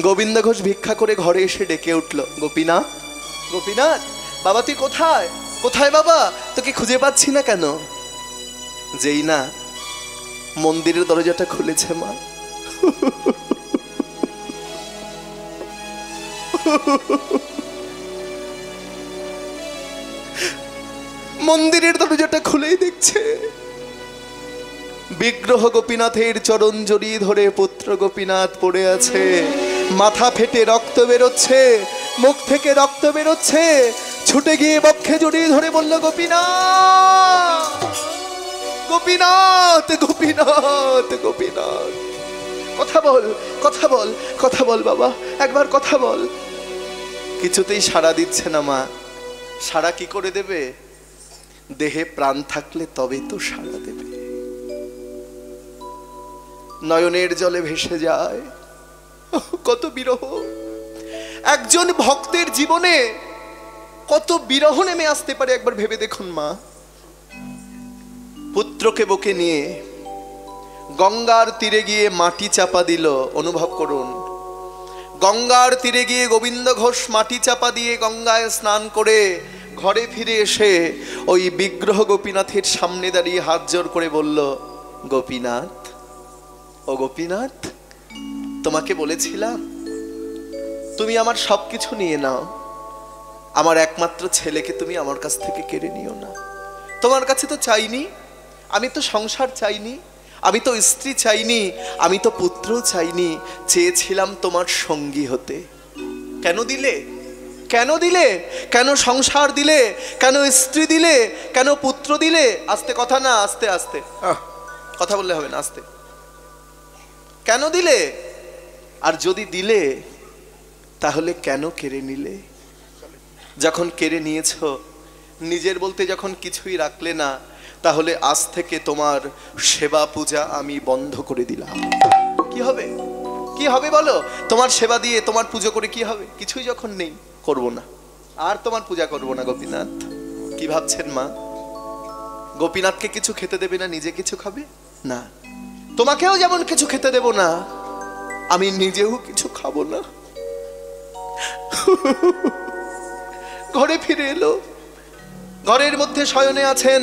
গোবিন্দ ঘোষ ভিক্ষা করে ঘরে এসে ডেকে উঠল, গোপীনাথ, গোপীনাথ, বাবা তুই কোথায়? কোথায় বাবা? তোকে খুঁজে পাচ্ছি না কেন? যেই না মন্দিরের দরজাটা খুলেছে মা, মন্দিরের দরজাটা খুলেই দেখছে বিগ্রহ গোপীনাথের চরণ জড়িয়ে ধরে পুত্র গোপীনাথ পড়ে আছে। মাথা ফেটে রক্ত বেরোচ্ছে, মুখ থেকে রক্ত বেরোচ্ছে। ছুটে গিয়ে বক্ষে জড়িয়ে ধরে বলল, গোপীনাথ, গোপীনাথ, গোপীনাথ, গোপীনাথ, কথা বল, কথা বল, কথা বল বাবা, একবার কথা বল। কিছুতেই সাড়া দিচ্ছে না মা। সাড়া কি করে দেবে? দেহে প্রাণ থাকলে তবে তো সাড়া দেবে। নয়নের জলে ভেসে যায়। কত বিরহ! একজন ভক্তের জীবনে কত বিরহ নেমে আসতে পারে একবার ভেবে দেখুন মা। পুত্রকে বুকে নিয়ে গঙ্গার তীরে গিয়ে মাটি চাপা দিল। অনুভব করুন, গঙ্গার তীরে গিয়ে গোবিন্দ ঘোষ মাটি চাপা দিয়ে গঙ্গায় স্নান করে ঘরে ফিরে এসে ওই বিগ্রহ গোপীনাথের সামনে দাঁড়িয়ে হাত জোর করে বলল, গোপীনাথ, ও গোপীনাথ, তোমাকে বলেছিলাম তুমি আমার সবকিছু নিয়ে নাও, আমার একমাত্র ছেলেকে তুমি আমার কাছ থেকে কেড়ে নিও না। তোমার কাছে তো চাইনি, আমি তো সংসার চাইনি, আমি তো স্ত্রী চাইনি, আমি তো পুত্র চাইনি, চেয়েছিলাম তোমার সঙ্গী হতে। কেন দিলে? কেন দিলে? কেন সংসার দিলে? কেন স্ত্রী দিলে? কেন পুত্র দিলে? আস্তে কথা না, আস্তে আস্তে কথা বললে হবে না, আস্তে। কেন দিলে? আর যদি দিলে তাহলে কেন কেড়ে নিলে? যখন কেড়ে নিয়েছো, নিজের বলতে যখন কিছুই রাখলে না, তাহলে আজ থেকে তোমার সেবা পূজা আমি বন্ধ করে দিলাম। কি হবে? কি হবে বলো? তোমার সেবা দিয়ে তোমার পুজো করে কি হবে? কিছুই যখন নেই, করব না, আর তোমার পূজা করব না। গোপীনাথ, কি ভাবছেন মা? গোপীনাথকে কিছু খেতে দেবে না, নিজে কিছু খাবে না। তোমাকেও যেমন কিছু খেতে দেব না, আমি নিজেও কিছু খাবো না। ঘরে ফিরে এলো, ঘরের মধ্যে শয়নে আছেন,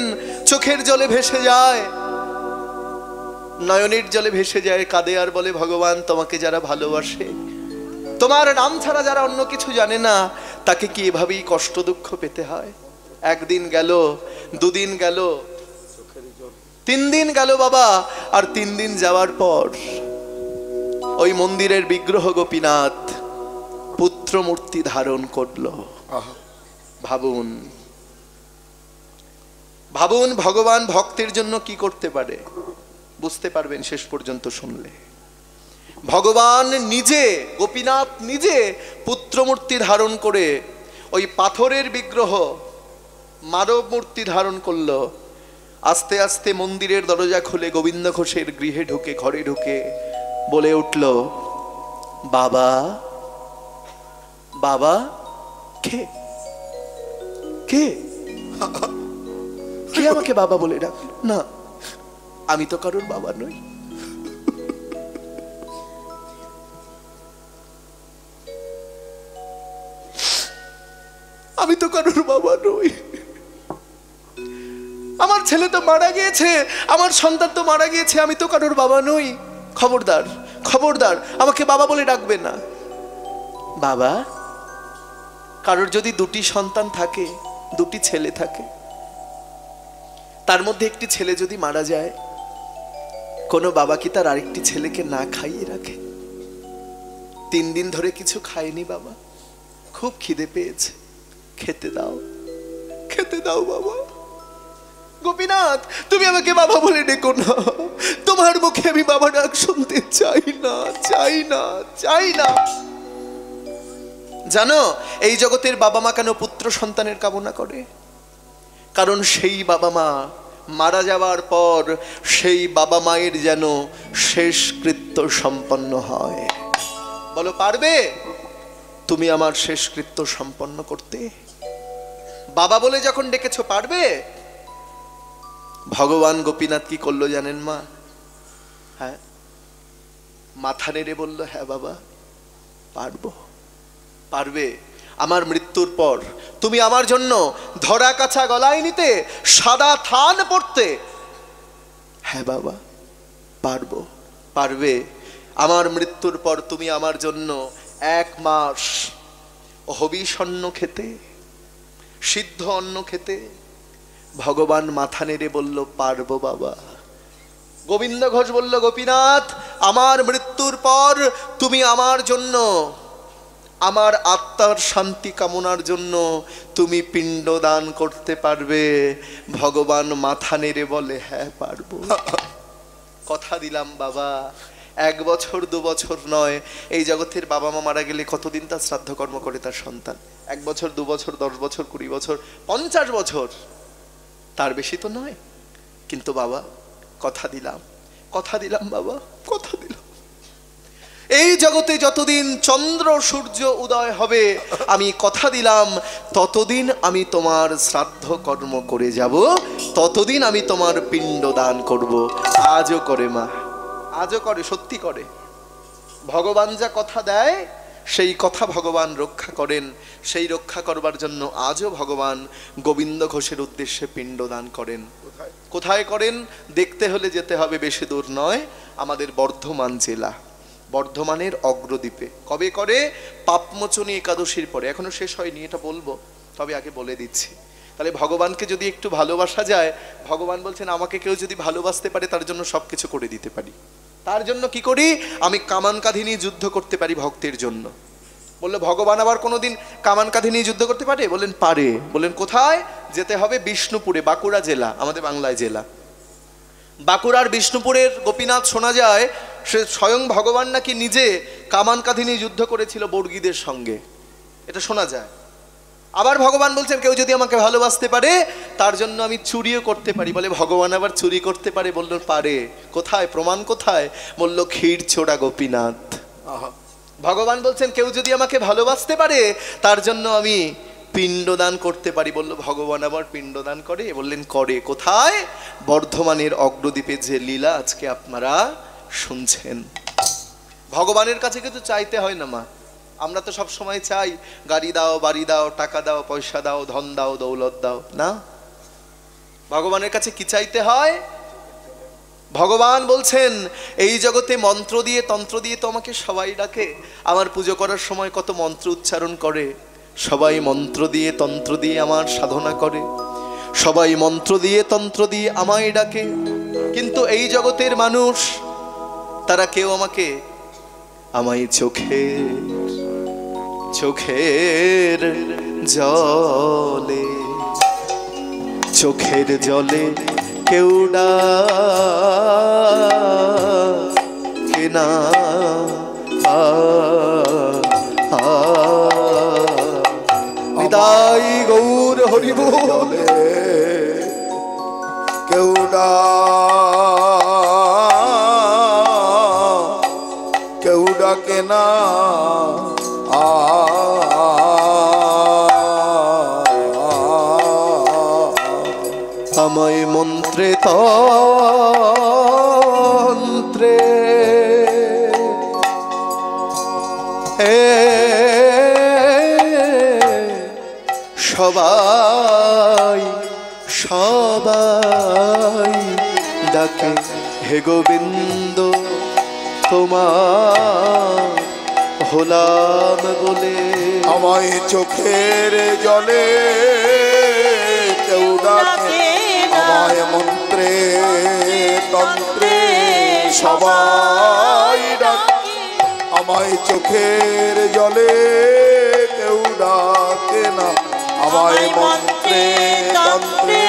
চোখের জলে ভেসে যায়, নয়নের জলে ভেসে যায়, কাঁদে আর বলে, ভগবান, তোমাকে যারা ভালোবাসে, তোমার নাম ছাড়া যারা অন্য কিছু জানে না, তাকে কি এভাবেই কষ্ট দুঃখ পেতে হয়? একদিন গেল, দুদিন গেল, 3 দিন গেল বাবা। আর 3 দিন যাওয়ার পর ওই মন্দিরের বিগ্রহ গোপীনাথ পুত্র মূর্তি ধারণ করলো। ভাবুন, ভাবুন ভগবান ভক্তের জন্য কি করতে পারে। বুঝতে পারবেন শেষ পর্যন্ত শুনলে। ভগবান নিজে, গোপীনাথ নিজে পুত্র মূর্তি ধারণ করে ওই পাথরের বিগ্রহ মানব মূর্তি ধারণ করলো। আস্তে আস্তে মন্দিরের দরজা খুলে গোবিন্দ ঘোষের গৃহে ঢুকে, ঘরে ঢুকে বলে উঠল, বাবা, বাবা। কে? কে? কে আমাকে বাবা বলে ডাকলো? না, আমি তো কারোর বাবা নই। আমি তো কারোর বাবা নই। আমার ছেলে তো মারা গিয়েছে, আমার সন্তান তো মারা গিয়েছে, আমি তো কারোর বাবা নই। খবরদার, খবরদার, আমাকে বাবা বলে ডাকবে না। বাবা, কারোর যদি 2টি সন্তান থাকে, 2টি ছেলে থাকে, তার মধ্যে একটি ছেলে যদি মারা যায়, কোনো বাবা কি তার আরেকটি ছেলেকে না খাইয়ে রাখে? 3 দিন ধরে কিছু খায়নি বাবা, খুব খিদে পেয়েছে, খেতে দাও, খেতে দাও বাবা। গোপীনাথ, তুমি আমাকে বাবা বলে ডেকো না, তোমার মুখে আমি বাবা ডাক শুনতে চাই না, চাই না, চাই না। জানো এই জগতের বাবা মা কেন পুত্র সন্তানের কামনা করে? কারণ সেই বাবা মা মারা যাওয়ার পর সেই বাবা মায়ের যেন শেষ কৃত্য সম্পন্ন হয়। বলো পারবে তুমি আমার শেষকৃত্য সম্পন্ন করতে? বাবা বলে যখন ডেকেছো পারবে? ভগবান গোপীনাথ কি করলো জানেন মা? হ্যাঁ, মাথা নেড়ে বলল হ্যাঁ বাবা পারবো। পারবে আমার মৃত্যুর পর তুমি আমার জন্য ধরা কাছা গলায় নিতে, সাদা থান পড়তে? হ্যাঁ বাবা পারবো। পারবে আমার মৃত্যুর পর তুমি আমার জন্য 1 মাস হবিষ অন্ন খেতে, সিদ্ধ অন্ন খেতে? ভগবান মাথা নেড়ে বলল পারবো বাবা। গোবিন্দ ঘোষ বলল গোপীনাথ আমার মৃত্যুর পর তুমি আমার জন্য, আমার আত্মার শান্তি কামনার জন্য তুমি পিণ্ড দান করতে পারবে? ভগবান মাথা নেড়ে বলে হ্যাঁ পারবো। কথা দিলাম বাবা, 1 বছর 2 বছর নয়, এই জগতের বাবা মা মারা গেলে কতদিন তার শ্রাদ্ধ কর্ম করে তার সন্তান? 1 বছর 2 বছর 10 বছর 20 বছর 50 বছর, তার বেশি তো নয়। কিন্তু বাবা কথা দিলাম, কথা দিলাম বাবা, কথা দিলাম, এই জগতে যতদিন চন্দ্র সূর্য উদয় হবে আমি কথা দিলাম ততদিন আমি তোমার শ্রাদ্ধ কর্ম করে যাব, ততদিন আমি তোমার পিণ্ড দান করব। আজও করে মা, আজও করে, সত্যি করে। ভগবান যা কথা দেয় সেই কথা ভগবান রক্ষা করেন। সেই রক্ষা করবার জন্য আজও ভগবান গোবিন্দ ঘোষের উদ্দেশ্যে পিণ্ড দান করেন। কোথায় করেন দেখতে হলে যেতে হবে, বেশি দূর নয়, আমাদের বর্ধমান জেলা, বর্ধমানের অগ্রদ্বীপে। কবে করে? পাপমোচনী একাদশীর পরে। এখনো শেষ হয়নি, এটা বলবো, তবে আগে বলে দিচ্ছি। তাহলে ভগবানকে যদি একটু ভালোবাসা যায়, ভগবান বলছেন আমাকে কেউ যদি ভালোবাসতে পারে তার জন্য সবকিছু করে দিতে পারি। তার জন্য কি করি? আমি কামান কাঁধে নিয়ে যুদ্ধ করতে পারি ভক্তের জন্য। বললো ভগবান আবার কোনোদিন কামান কাঁধে নিয়ে যুদ্ধ করতে পারে? বললেন পারে। বললেন কোথায় যেতে হবে? বিষ্ণুপুরে, বাঁকুড়া জেলা, আমাদের বাংলায় জেলা। বাঁকুড়ার বিষ্ণুপুরের গোপীনাথ শোনা যায় সে স্বয়ং ভগবান নাকি নিজে কামান কাঁধে নিয়ে যুদ্ধ করেছিল বর্গীদের সঙ্গে, এটা শোনা যায়। আবার ভগবান বলছেন কেউ যদি আমাকে ভালোবাসতে পারে তার জন্য আমি চুরিও করতে পারি। বলে ভগবান আবার চুরি করতে পারে? বলল পারে। কোথায়? প্রমাণ কোথায়? বলল ক্ষীরচোরা গোপীনাথ। ভগবান বলছেন কেউ যদি আমাকে ভালোবাসতে পারে তার জন্য আমি পিণ্ডদান করতে পারি। বলল ভগবান আবার পিণ্ডদান করে? বললেন করে। কোথায়? বর্ধমানের অগ্রদ্বীপে যে লীলা আজকে আপনারা শুনছেন। ভগবানের কাছে কিন্তু চাইতে হয় না মা। আমরা তো সব সময় চাই গাড়ি দাও, বাড়ি দাও, টাকা দাও, পয়সা দাও, ধন দাও, দৌলত দাও, না। ভগবানের কাছে কি চাইতে হয়? ভগবান বলছেন এই জগতে মন্ত্র দিয়ে তন্ত্র দিয়ে তো আমাকে সবাই ডাকে। আমার পুজো করার সময় কত মন্ত্র উচ্চারণ করে, সবাই মন্ত্র দিয়ে তন্ত্র দিয়ে আমার সাধনা করে, সবাই মন্ত্র দিয়ে তন্ত্র দিয়ে আমায় ডাকে। কিন্তু এই জগতের মানুষ তারা কেউ আমায় চোখের জলে কেউ ডাকে না। নিতাই গৌর হরি বল। কেউ ডাকে না, আমায় মন্ত্রে তন্ত্রে সবাই ডাকে হে গোবিন্দ তোমার হলাম বলে। আমায় চোখের জলে কেউ ডাকে, আমায় মন্ত্রে তন্ত্রে সবাই ডাকে। আমায় চোখের জলে কেউ ডাকে না, আমায় মন্ত্রে তন্ত্রে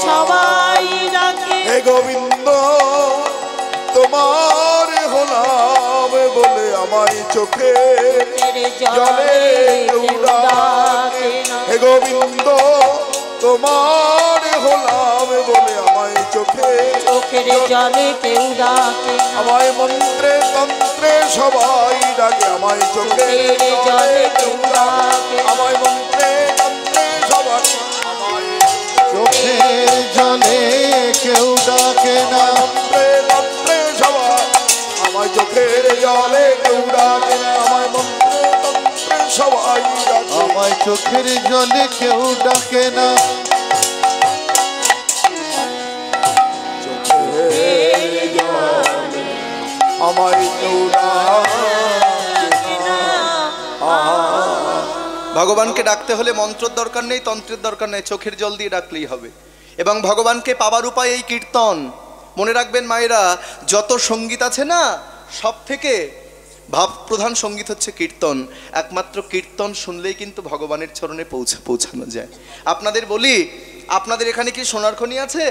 সবাই ডাকে। হে গোবিন্দ তোমার হলাম বলে আমায় চোখের জলে কেউ ডাকে। হে গোবিন্দ তোমার হলাম বলে আমায় চোখের জলে কেউ ডাকে। আমায় মন্ত্রে তন্ত্রে সবাই ডাকে আমায় চোখের জলে কেউ ডাকে আমায় মন্ত্রে তন্ত্রে সবাই আমায় চোখের জলে কেউ ডাকে না, মন্ত্রে তন্ত্রে সবাই আমায় চোখের জলে কেউ ডাকে না আমায় মন্ত্রে তন্ত্রে সবাই ডাকে আমায় চোখের জলে কেউ ডাকে না। আমায় কেউ ডাকে না। ভগবানকে ডাকতে হলে মন্ত্রের দরকার নেই, তন্ত্রের দরকার নেই, চোখের জল দিয়ে ডাকলেই হবে। এবং ভগবানকে পাওয়ার উপায় এই কীর্তন। মনে রাখবেন মায়েরা, যত সঙ্গীত আছে না, সব থেকে ভাব প্রধান সঙ্গীত হচ্ছে কীর্তন। একমাত্র কীর্তন শুনলেই কিন্তু ভগবানের চরণে পৌঁছানো যায়। আপনাদের বলি, আপনাদের এখানে কি সোনার খনি আছে?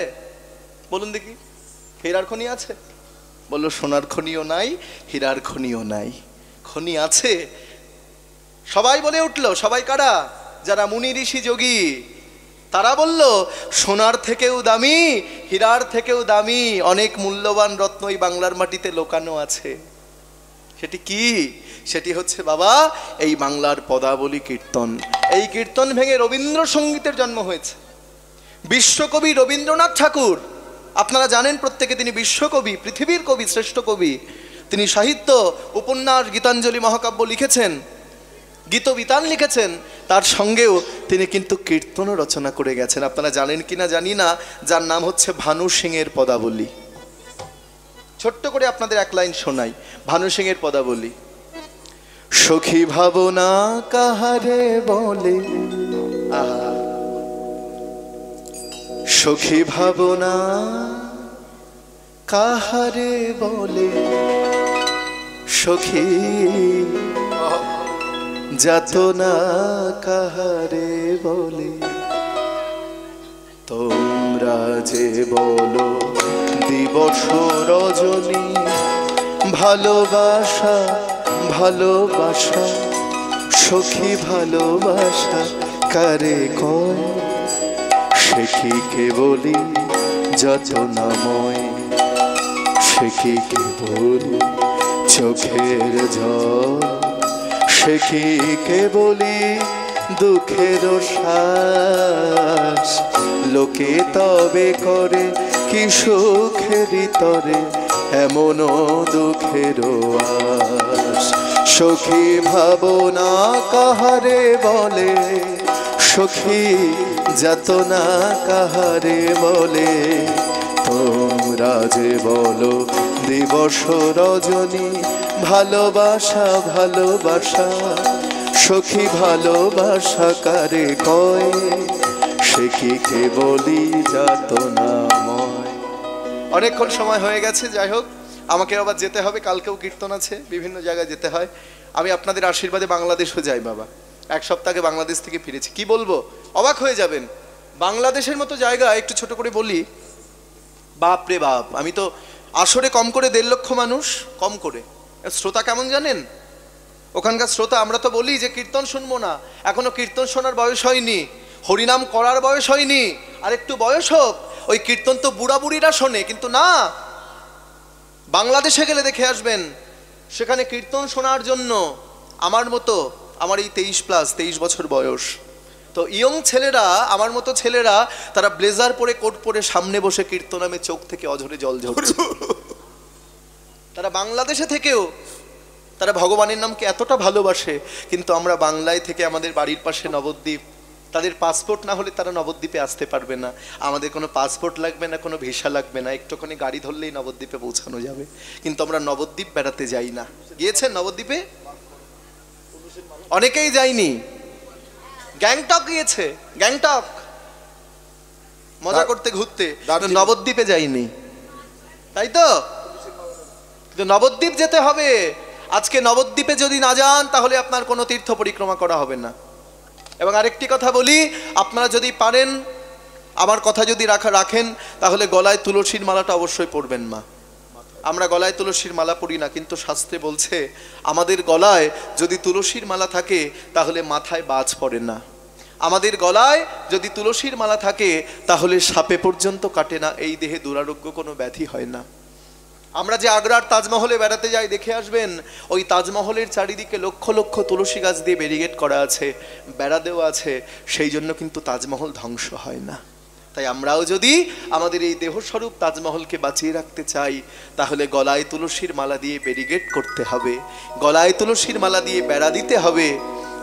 বলুন দেখি, হীরার খনি আছে? বললো সোনার খনিও নাই, হীরার খনিও নাই। খনি আছে। সবাই বলে উঠলো, সবাই কারা? যারা মুনি ঋষি যোগী, তারা বলল সোনার থেকেও দামি, হীরার থেকেও দামি অনেক মূল্যবান রত্ন এই বাংলার মাটিতে লোকানো আছে। সেটি কি? সেটি হচ্ছে বাবা এই বাংলার পদাবলী কীর্তন। এই কীর্তন ভেঙে রবীন্দ্রসঙ্গীতের জন্ম হয়েছে। বিশ্বকবি রবীন্দ্রনাথ ঠাকুর, আপনারা জানেন প্রত্যেকে, তিনি বিশ্বকবি, পৃথিবীর কবি, শ্রেষ্ঠ কবি। তিনি সাহিত্য, উপন্যাস, গীতাঞ্জলি মহাকাব্য লিখেছেন, গীতবিতান লিখেছেন। তার সঙ্গেও তিনি কিন্তু কীর্তনও রচনা করে গেছেন। আপনারা জানেন কিনা জানি না, যার নাম হচ্ছে ভানু সিংয়ের পদাবলী। ছোট্ট করে আপনাদের এক লাইন শোনাই, ভানু সিংয়ের পদাবলী। সখী ভাবনা কাহারে বলে, আহা, সখী ভাবনা কাহারে বলে, সখী যাতনা কাহারে বলে, তোমরা যে বলো দিবস রজনী, ভালোবাসা ভালোবাসা, সখী ভালোবাসা কারে কয়, সে কি কেবলি যাতনাময়, সে কি কেবল চোখের জল, সে কি কেবলি দুঃখের শ্বাস, লোকে তবে করে কি সুখের তরে এমন দুঃখের আস। সখী ভাবনা কাহারে বলে, সখী যাতনা কাহারে বলে, তোমরা যে বলো দিবস রজনী, ভালোবাসা ভালোবাসা, সখী ভালোবাসা কারে কয়, সে কি কেবলি যাতনাময়। অনেকক্ষণ সময় হয়ে গেছে, যাই হোক, আমাকে আবার যেতে হবে, কালকেও কীর্তন আছে, বিভিন্ন জায়গায় যেতে হয়। আমি আপনাদের আশীর্বাদে বাংলাদেশও যাই বাবা। এক সপ্তাহ আগে বাংলাদেশ থেকে ফিরেছি। কি বলবো, অবাক হয়ে যাবেন। বাংলাদেশের মতো জায়গা, একটু ছোট করে বলি, বাপ রে বাপ, আমি তো আসরে কম করে 1.5 লক্ষ মানুষ, কম করে। শ্রোতা কেমন জানেন? ওখানকার শ্রোতা, আমরা তো বলি যে কীর্তন শুনবো না, এখনো কীর্তন শোনার বয়স হয়নি, হরিনাম করার বয়স হয়নি, আর একটু বয়স হোক, ওই কীর্তন তো বুড়া বুড়িরা শোনে। কিন্তু না, বাংলাদেশে গেলে দেখে আসবেন, সেখানে কীর্তন শোনার জন্য আমার মতো, আমার এই 23 বছর বয়স, তো ইয়ং ছেলেরা, আমার মতো ছেলেরা, তারা ব্লেজার পরে, কোট পরে সামনে বসে কীর্তনামে চোখ থেকে অঝরে জল ঝরছে। তারা বাংলাদেশে থেকেও তারা ভগবানের নামকে এতটা ভালোবাসে। কিন্তু আমরা বাংলায় থেকে, আমাদের বাড়ির পাশে নবদ্বীপ, তাদের পাসপোর্ট না হলে তারা নবদ্বীপে আসতে পারবে না। আমাদের কোনো পাসপোর্ট লাগবে না, কোনো ভিসা লাগবে না, একটুখানি গাড়ি ধরলেই নবদ্বীপে পৌঁছানো যাবে। কিন্তু আমরা নবদ্বীপ বেড়াতে যাই না। গিয়েছেন নবদ্বীপে? অনেকেই যায়নি। গ্যাংটক গিয়েছে, গ্যাংটক মজা করতে, ঘুরতে, নবদ্বীপে যাইনি, তাই তো? কিন্তু নবদ্বীপ যেতে হবে। আজকে নবদ্বীপে যদি না যান, তাহলে আপনার কোনো তীর্থ পরিক্রমা করা হবে না। এবং আরেকটি কথা বলি, আপনারা যদি পারেন, আমার কথা যদি রাখেন, তাহলে গলায় তুলসীর মালাটা অবশ্যই পরবেন মা। আমরা গলায় তুলসীর মালা পরি না, কিন্তু শাস্ত্রে বলছে আমাদের গলায় যদি তুলসীর মালা থাকে তাহলে মাথায় বাজ পড়ে না। আমাদের গলায় যদি তুলসীর মালা থাকে তাহলে সাপে পর্যন্ত কাটে না, এই দেহে দুরারোগ্য কোনো ব্যাধি হয় না। আমরা যে আগ্রার তাজমহলে বেড়াতে যাই, দেখে আসবেন ওই তাজমহলের চারিদিকে লক্ষ লক্ষ তুলসী গাছ দিয়ে ব্যারিকেড করা আছে, বেড়া দেওয়া আছে, সেই জন্য কিন্তু তাজমহল ধ্বংস হয় না। তাই আমরাও যদি আমাদের এই দেহস্বরূপ তাজমহলকে বাঁচিয়ে রাখতে চাই, তাহলে গলায় তুলসীর মালা দিয়ে ব্যারিকেড করতে হবে, গলায় তুলসীর মালা দিয়ে বেড়া দিতে হবে,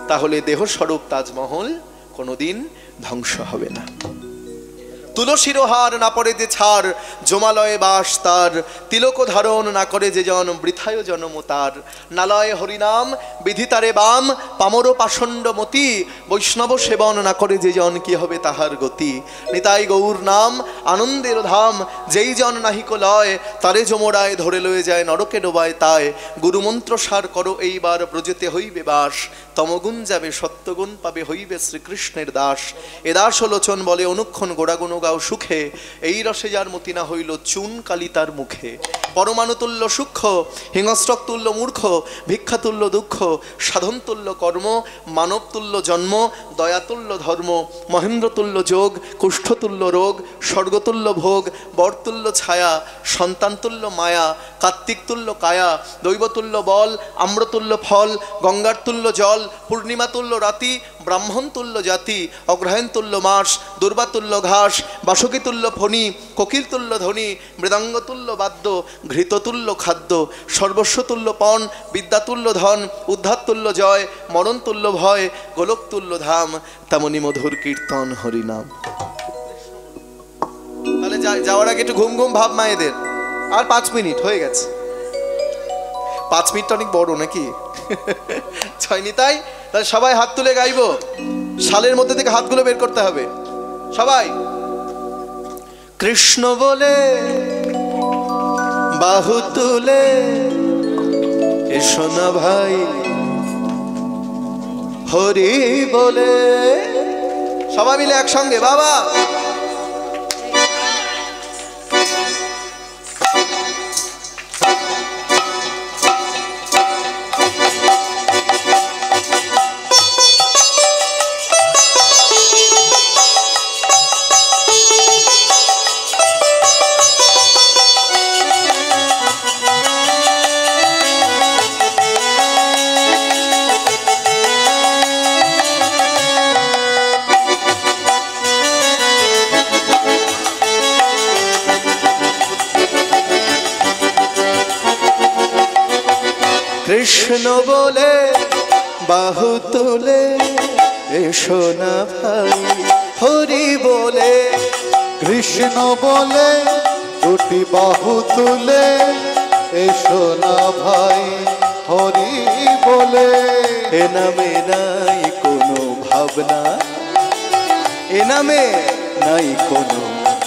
তাহলে দেহস্বরূপ তাজমহল কোনোদিন ধ্বংস হবে না। তুলসীর হার না পড়ে যে ছাড়, জমালয়ে বাস তার, তিলক ধারণ না করে যে জন, বৃথায় জন্ম তার। নালয়ে হরিনাম বিধিতারে বাম, পামর পাষণ্ড মতি, বৈষ্ণব সেবন না করে যে জন, কি হবে তাহার গতি। নিতাই গৌর নাম আনন্দের ধাম, যেই জন নাহিক লয়, তারে যমরায় ধরে লয়ে যায় নরকে ডোবায় তাই। গুরুমন্ত্র সার করো এইবার, ব্রজেতে হইবে বাস, তমগুণ যাবে সত্যগুণ পাবে, হইবে শ্রীকৃষ্ণের দাস। এ দাস লোচন বলে অনুক্ষণ গোড়াগুণ গাও সুখে, এই রসে যার মতি না হইল চুন কালি তার মুখে। পরমাণুতুল্য সূক্ষ্ম, হিংস্রক তুল্য মূর্খ, ভিক্ষাতুল্য দুঃখ, সাধনতুল্য কর্ম, মানবতুল্য জন্ম, দয়াতুল্য ধর্ম, মহেন্দ্রতুল্য যোগ, কুষ্ঠতুল্য রোগ, স্বর্গতুল্য ভোগ, বরতুল্য ছায়া, সন্তানতুল্য মায়া, কার্তিকতুল্য কায়া, দৈবতুল্য বল, আম্রতুল্য ফল, গঙ্গার তুল্য জল, পূর্ণিমাতুল্য রাতি, ব্রাহ্মণতুল্য জাতি, অগ্রহায়ণতুল্য মাস, দুর্বাতুল্য ঘাস, বাসুকীতুল্য ফণি, কোকিলতুল্য ধ্বনি, মৃদঙ্গতুল্য বাদ্য, ঘৃততুল্য খাদ্য, সর্বস্বতুল্য পণ, বিদ্যাতুল্য ধন, উদ্ধারতুল্য জয়, মরণতুল্য ভয়, গোলকতুল্য ধাম, তেমনি মধুর কীর্তন হরিনাম। তাহলে যাওয়ার আগে একটু ঘুম ঘুম ভাব মায়েদের। আর 5 মিনিট হয়ে গেছে। 5 মিনিট অনেক বড় নাকি? ছয়নি তাই? তাহলে সবাই হাত তুলে গাইবো। শালের মধ্যে থেকে হাতগুলো বের করতে হবে সবাই। কৃষ্ণ বলে বাহু তুলে এসো না ভাই, হরি বলে। সবাই মিলে একসঙ্গে বাবা। কৃষ্ণ বলে বাহু তুলে এসো না ভাই, হরি বলে। কৃষ্ণ বলে দুটি বাহু তুলে এসো না ভাই, হরি বলে। এ নামে নাই কোনো ভাবনা, এ নামে নাই কোনো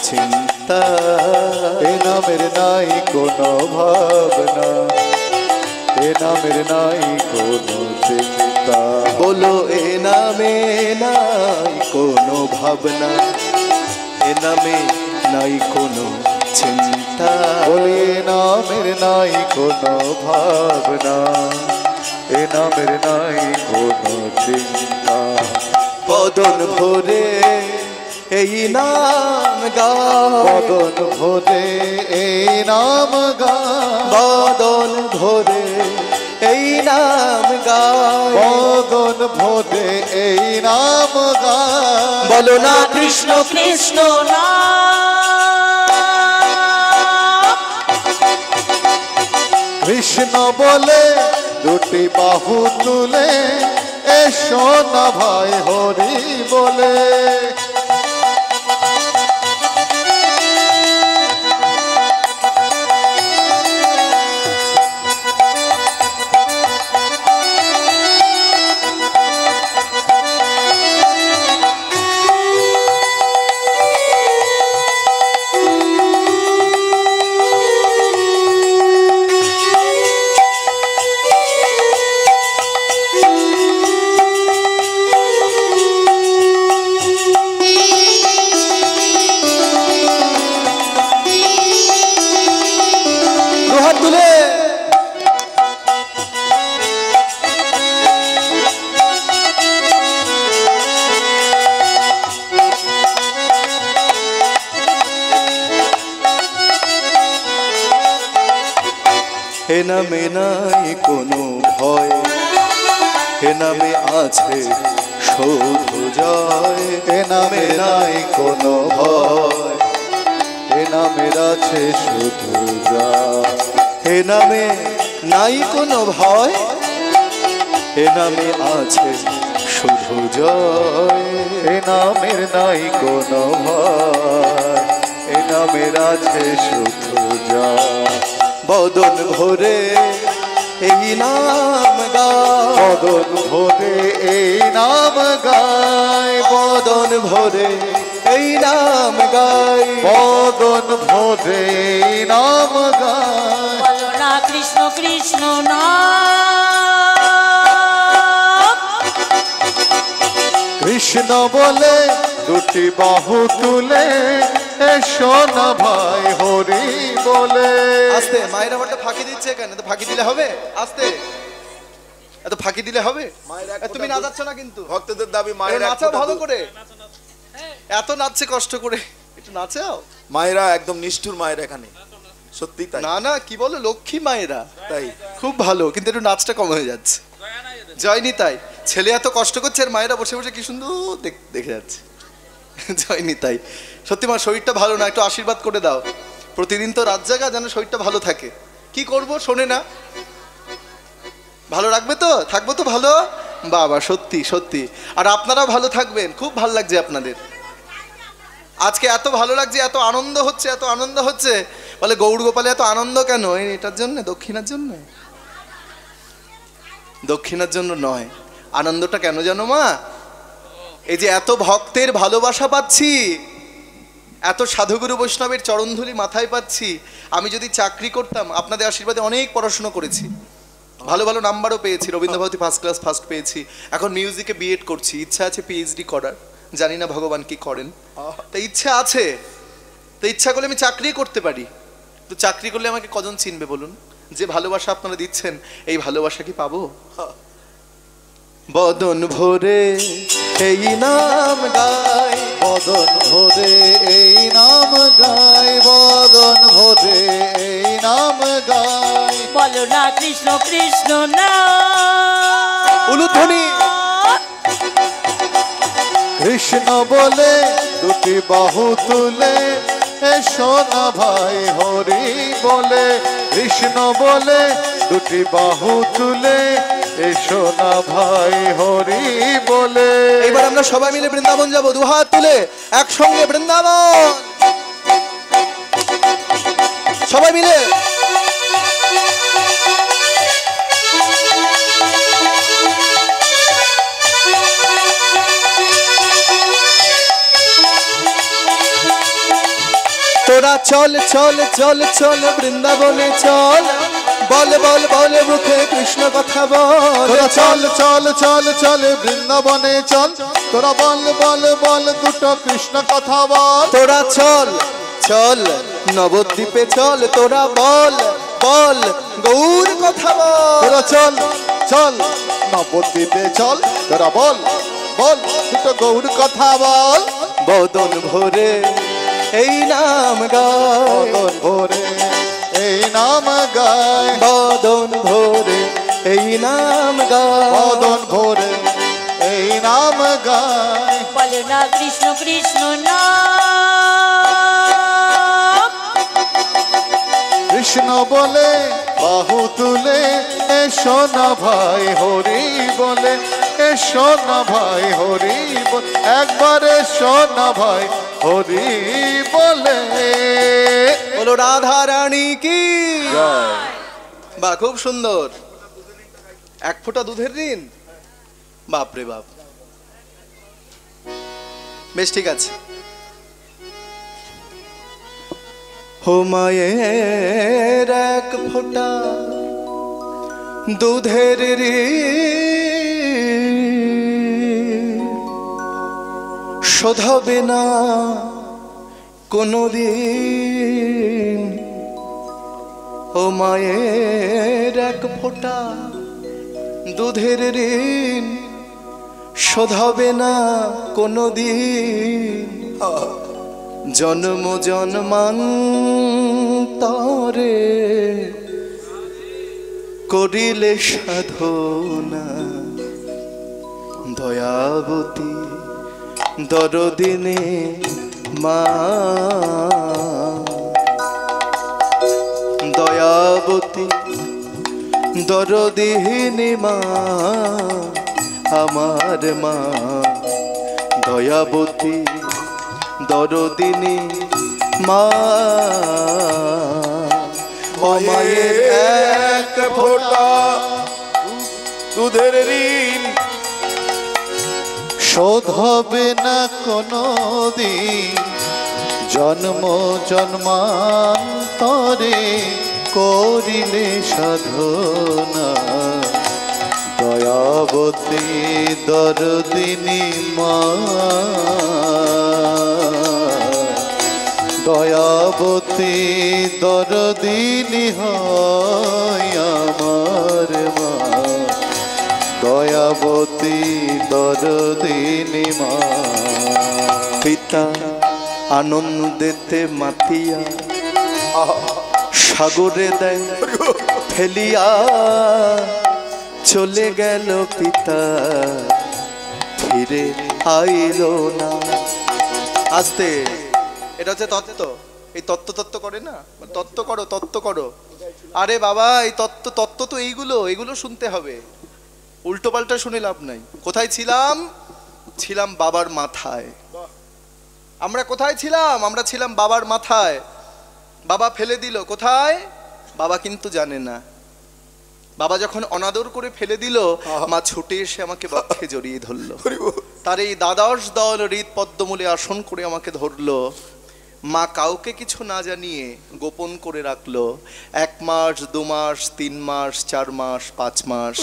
চিন্তা, এ নামের নাই কোনো ভাবনা, এ নামের নাই কোনো চিন্তা। বলো এ নামে নাই কোনো ভাবনা, এ নামে নাই কোনো চিন্তা। বলি এ নামের নাই কোনো ভাবনা, এ নামের নাই কোনো চিন্তা। বদন ভরে এই নাম গাও, বদন ভরে এই নাম গায়, বদন ভরে এই নাম গাও, বদন ভরে এই নাম গায়। বলো না কৃষ্ণ কৃষ্ণ না। কৃষ্ণ বলে দুটি বাহু তুলে এসো না ভাই, হরি বলে। হে নামে নাই কোনো ভয়, হে নামে আছে শুধু জয়। এ নামে নাই কোনো ভয়, এ নামের আছে শুধু জয়। হে নামে নাই কোনো ভয়, হে নামে আছে শুধু জয়। এ নামের নাই কোনো ভয়, এ নামের আছে শুধু জয়। বদন ভরে এই নাম গায়, বদন ভরে এই নাম গায়, বদন ভরে এই নাম গায়। বদন ভরে এই নাম গায়। বলো না কৃষ্ণ কৃষ্ণ নাম, কৃষ্ণ বলে দুটি বাহু তুলে এসো না ভাই হরি বলে। আস্তে, মায়ের আমারটা ফাঁকি দিচ্ছে কেন? তো ফাঁকি দিলে হবে? আস্তে, এত ফাঁকি দিলে হবে? তুমি নাচাচ্ছ না কিন্তু, ভক্তদের দাবি মায়ের নাচাও ভালো করে। এত নাচছে কষ্ট করে, একটু নাচাও। মায়েরা একদম নিষ্ঠুর মায়ের এখানে, সত্যি তাই। না না, কি বলো, লক্ষ্মী মায়েরা তাই খুব ভালো, কিন্তু একটু নাচটা কম হয়ে যাচ্ছে। জয়নি তাই ছেলে এত কষ্ট করছে আর মায়েরা বসে বসে কি সুন্দর দেখে যাচ্ছে। জয়নি তাই, সত্যি মা শরীরটা ভালো না, একটু আশীর্বাদ করে দাও। প্রতিদিন তো রাত জাগা, যেন শরীরটা ভালো থাকে। কি করব, শোনে না, ভালো রাখবে তো, থাকবো তো ভালো। বাবা সত্যি সত্যি, আর আপনারাও ভালো থাকবেন। খুব ভালো লাগছে আপনাদের আজকে, এত ভালো লাগছে, এত আনন্দ হচ্ছে, এত আনন্দ হচ্ছে। বলে গৌড় গোপালে এত আনন্দ কেন? এটার জন্য, দক্ষিণার জন্য? দক্ষিণার জন্য নয়, আনন্দটা কেন জানো মা? এই যে এত ভক্তের ভালোবাসা পাচ্ছি, এত সাধুগুরু বৈষ্ণবের চরণধুলি মাথায় পাচ্ছি। আমি যদি চাকরি করতাম, আপনাদের আশীর্বাদে অনেক পড়াশোনা করেছি, ভালো ভালো নাম্বারও পেয়েছি, রবীন্দ্রভারতী ফার্স্ট ক্লাস ফার্স্ট পেয়েছি। এখন মিউজিকে বিএড করছি, ইচ্ছা আছে পিএইচডি করার। জানি না ভগবান কি করেন, তা ইচ্ছা আছে। তো ইচ্ছা করলে আমি চাকরি করতে পারি, তো চাকরি করলে আমাকে কজন চিনবে বলুন? যে ভালোবাসা আপনারা দিচ্ছেন, এই ভালোবাসা কি পাবো? বদন ভরে এই নাম গায়, বদন ভরে এই নাম গায়, বদন ভরে এই নাম গায়। বলো না কৃষ্ণ কৃষ্ণ নাম, উলুধ্বনি। কৃষ্ণ বলে দুটি বাহু তুলে এসো না ভাই হরি বলে। কৃষ্ণ বলে দুটি বাহু তুলে এসো না ভাই হরি বলে। এবার আমরা সবাই মিলে বৃন্দাবন যাবো, দুহাত তুলে একসঙ্গে বৃন্দাবন, সবাই মিলে। তোরা চল চল চল চল বৃন্দাবনে চল, বল বল বল মুখে কৃষ্ণ কথা বল। তোরা চল চল চল চল বৃন্দাবনে চল, তোরা বল বল বল দুটো কৃষ্ণ কথা বল। তোরা চল চল নবদ্বীপে চল, তোরা বল বল গৌর কথা বল। তোরা চল চল নবদ্বীপে চল, তোরা বল বল দুটো গৌর কথা বল। বদন ভরে এই নাম গায়, বদন ভরে এই নাম গায়, বদন ভরে এই নাম গায়। বদন ভরে এই নাম গায়। বলো না কৃষ্ণ কৃষ্ণ নাম, কৃষ্ণ বলে বাহু তুলে এসো না ভাই হরি বলে। এসো না ভাই হরি বলে, একবার এসো না ভাই হরি বলে। বলো রাধা রানী কি জয়। বা, খুব সুন্দর। এক ফোঁটা দুধের ঋণ, বাপরে বাপ। বেশ, ঠিক আছে। হো মায়ের এক ফোঁটা দুধের ঋণ শোধাবে না কোনদিন। ও মায়ের এক ফোঁটা দুধের ঋণ শোধাবে না কোনদিন। জন্ম জন্মান্তরে করিলে সাধনা দয়াবতী দরদিনে মা, দয়াবতী দরদিনী মা, আমার মা দয়াবতী দরদিনী মা। মায়ের এক ফোঁটা দুধের ঋণ শোধ হবে না কোনো দিন, জন্ম জন্মান্তরে করিলে সাধনা দয়াবতী দরদিনী মা, দয়াবতী দরদিনী হয় আমার মা, দয়াবতী দরদিনী মা। পিতা আনন্দেতে মাতিয়া সাগরে দেয় ফেলিয়া, চলে গেল পিতা ফিরে আইল না। আস্তে, এটা হচ্ছে তত্ত্ব। এই তত্ত্ব করে না, তত্ত্ব করো। আরে বাবা, এই তত্ত্ব তো এইগুলো শুনতে হবে, উল্টো পাল্টা শুনে লাভ নাই। কোথায় ছিলাম? ছিলাম বাবার মাথায়। আমরা কোথায় ছিলাম? আমরা ছিলাম বাবার মাথায়। বাবা ফেলে দিল কোথায়? বাবা কিন্তু জানে না। বাবা যখন অনাদর করে ফেলে দিল, মা ছুটে এসে আমাকে বক্ষে জড়িয়ে ধরলো। তার এই দ্বাদশ দল হৃদ পদ্মমূলে আসন করে আমাকে ধরলো। মা কাউকে কিছু না জানিয়ে গোপন করে রাখলো। 1 মাস, 2 মাস, 3 মাস, 4 মাস, 5 মাস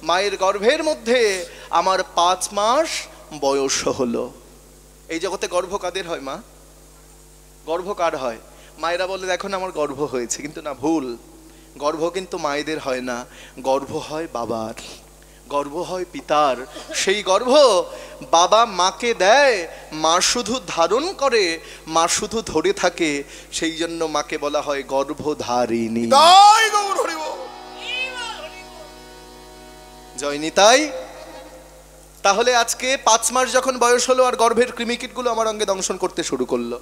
মায়ের গর্ভের মধ্যে আমার 5 মাস বয়স হলো। এই জগতে গর্ভ কাদের হয় মা? গর্ভ কার হয়? মায়েরা বলে দেখো না আমার গর্ভ হয়েছে, কিন্তু না, ভুল। গর্ভ কিন্তু মায়েদের হয় না, গর্ভ হয় বাবার, গর্ভ হয় পিতার। সেই গর্ভ বাবা মাকে দেয়, মা শুধু ধারণ করে, মা শুধু ধরে থাকে। সেই জন্য মাকে বলা হয় গর্ভধারিণী। জয় নিতাই। তাহলে আজকে 5 মাস যখন বয়স হলো আর গর্ভের কৃমিকীটগুলো আমার অঙ্গে দংশন করতে শুরু করলো,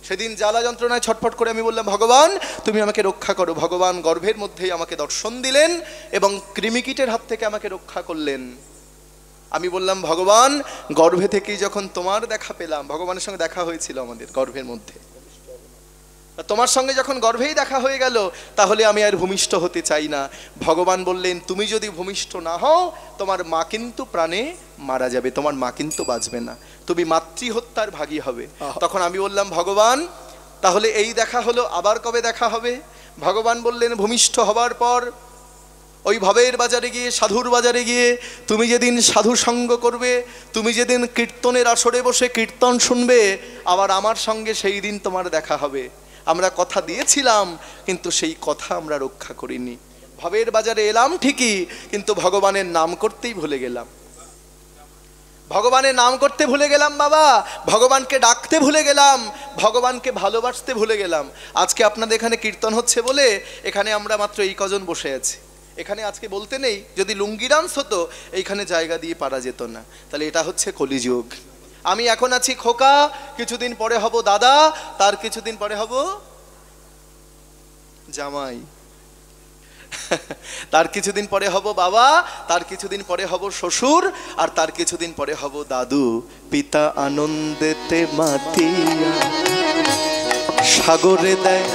সেদিন জ্বালা যন্ত্রণায় ছটফট করে আমি বললাম, ভগবান তুমি আমাকে রক্ষা করো। ভগবান গর্ভের মধ্যেই আমাকে দর্শন দিলেন এবং কৃমিকীটের হাত থেকে আমাকে রক্ষা করলেন। আমি বললাম, ভগবান গর্ভে থেকেই যখন তোমার দেখা পেলাম, ভগবানের সঙ্গে দেখা হয়েছিল আমাদের গর্ভের মধ্যে, তোমার সঙ্গে যখন গর্ভেই দেখা হয়ে গেল, তাহলে আমি আর ভূমিষ্ঠ হতে চাই না। ভগবান বললেন, তুমি যদি ভূমিষ্ঠ না হও, তোমার মা কিন্তু প্রাণে মারা যাবে, তোমার মা কিন্তু বাঁচবে না, তুমি মাতৃহত্যার ভাগী হবে। তখন আমি বললাম, ভগবান তাহলে এই দেখা হলো, আবার কবে দেখা হবে? ভগবান বললেন, ভূমিষ্ঠ হবার পর ওই ভবের বাজারে গিয়ে, সাধুর বাজারে গিয়ে তুমি যেদিন সাধু সঙ্গ করবে, তুমি যেদিন কীর্তনের আসরে বসে কীর্তন শুনবে, আবার আমার সঙ্গে সেই দিন তোমার দেখা হবে। আমরা কথা দিয়েছিলাম, কিন্তু সেই কথা আমরা রক্ষা করিনি। ভবের বাজারে এলাম ঠিকই, কিন্তু ভগবানের নাম করতেই ভুলে গেলাম। ভগবানের নাম করতে ভুলে গেলাম বাবা, ভগবানকে ডাকতে ভুলে গেলাম, ভগবানকে ভালোবাসতে ভুলে গেলাম। আজকে আপনাদের এখানে কীর্তন হচ্ছে বলে এখানে আমরা মাত্র এই কজন বসে আছি। এখানে আজকে বলতে নেই, যদি লুঙ্গি ডান্স হতো এইখানে জায়গা দিয়ে পারা যেত না। তাহলে এটা হচ্ছে কলিযুগ। আমি এখন আছি খোকা, কিছুদিন পরে হব দাদা, তার কিছুদিন পরে হব জামাই, তার কিছুদিন পরে হব বাবা, তার কিছুদিন পরে হব শ্বশুর, আর তার কিছুদিন পরে হব দাদু। পিতা আনন্দেতে মাতিয়া সাগরে দেয়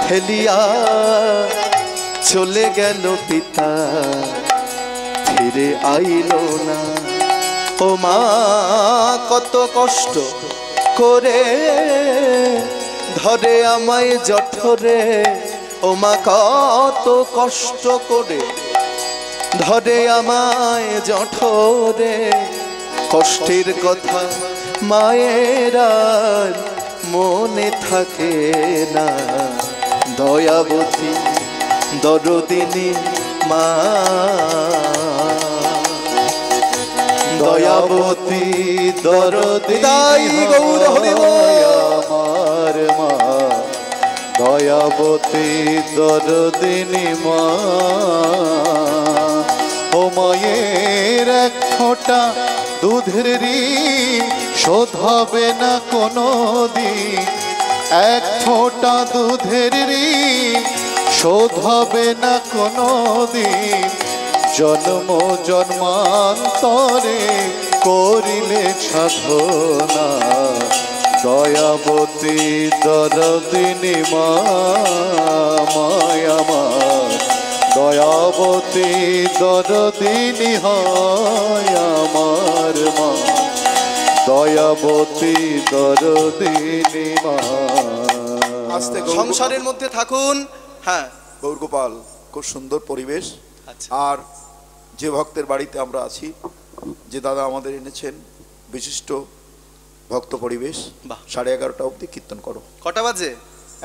ফেলিয়া, চলে গেল পিতা ফিরে আইল না। ও মা কত কষ্ট করে ধরে আমায় জঠরে, ও মা কত কষ্ট করে ধরে আমায় জঠরে। কষ্টের কথা মায়ের আর মনে থাকে না, দয়াবতী দরদিনী মা, দয়াবতী দরদিনী আমার মা, দয়াবতী দরদিনী মা, ও মায়ের এক ফোঁটা দুধের ঋণ শোধ হবে না কোনো দিন, এক ফোঁটা দুধের ঋণ শোধ হবে না কোনো দিন, জন্ম জন্মান্তরে করিলে সাধনা। দয়াবতী দরদিনী মা, মায়া মা, দয়াবতী দরদিনী হয় আমার মা, দয়াবতী দরদিনী মা। আস্তে সংসারের মধ্যে থাকুন। হ্যাঁ গৌরগোপাল, খুব সুন্দর পরিবেশ। আচ্ছা, আর যে ভক্তের বাড়িতে আমরা আছি, যে দাদা আমাদের এনেছেন, বিশিষ্ট ভক্ত পরিবেশ। বাহ। 11:30 অবধি কীর্তন করো। কটা বাজে?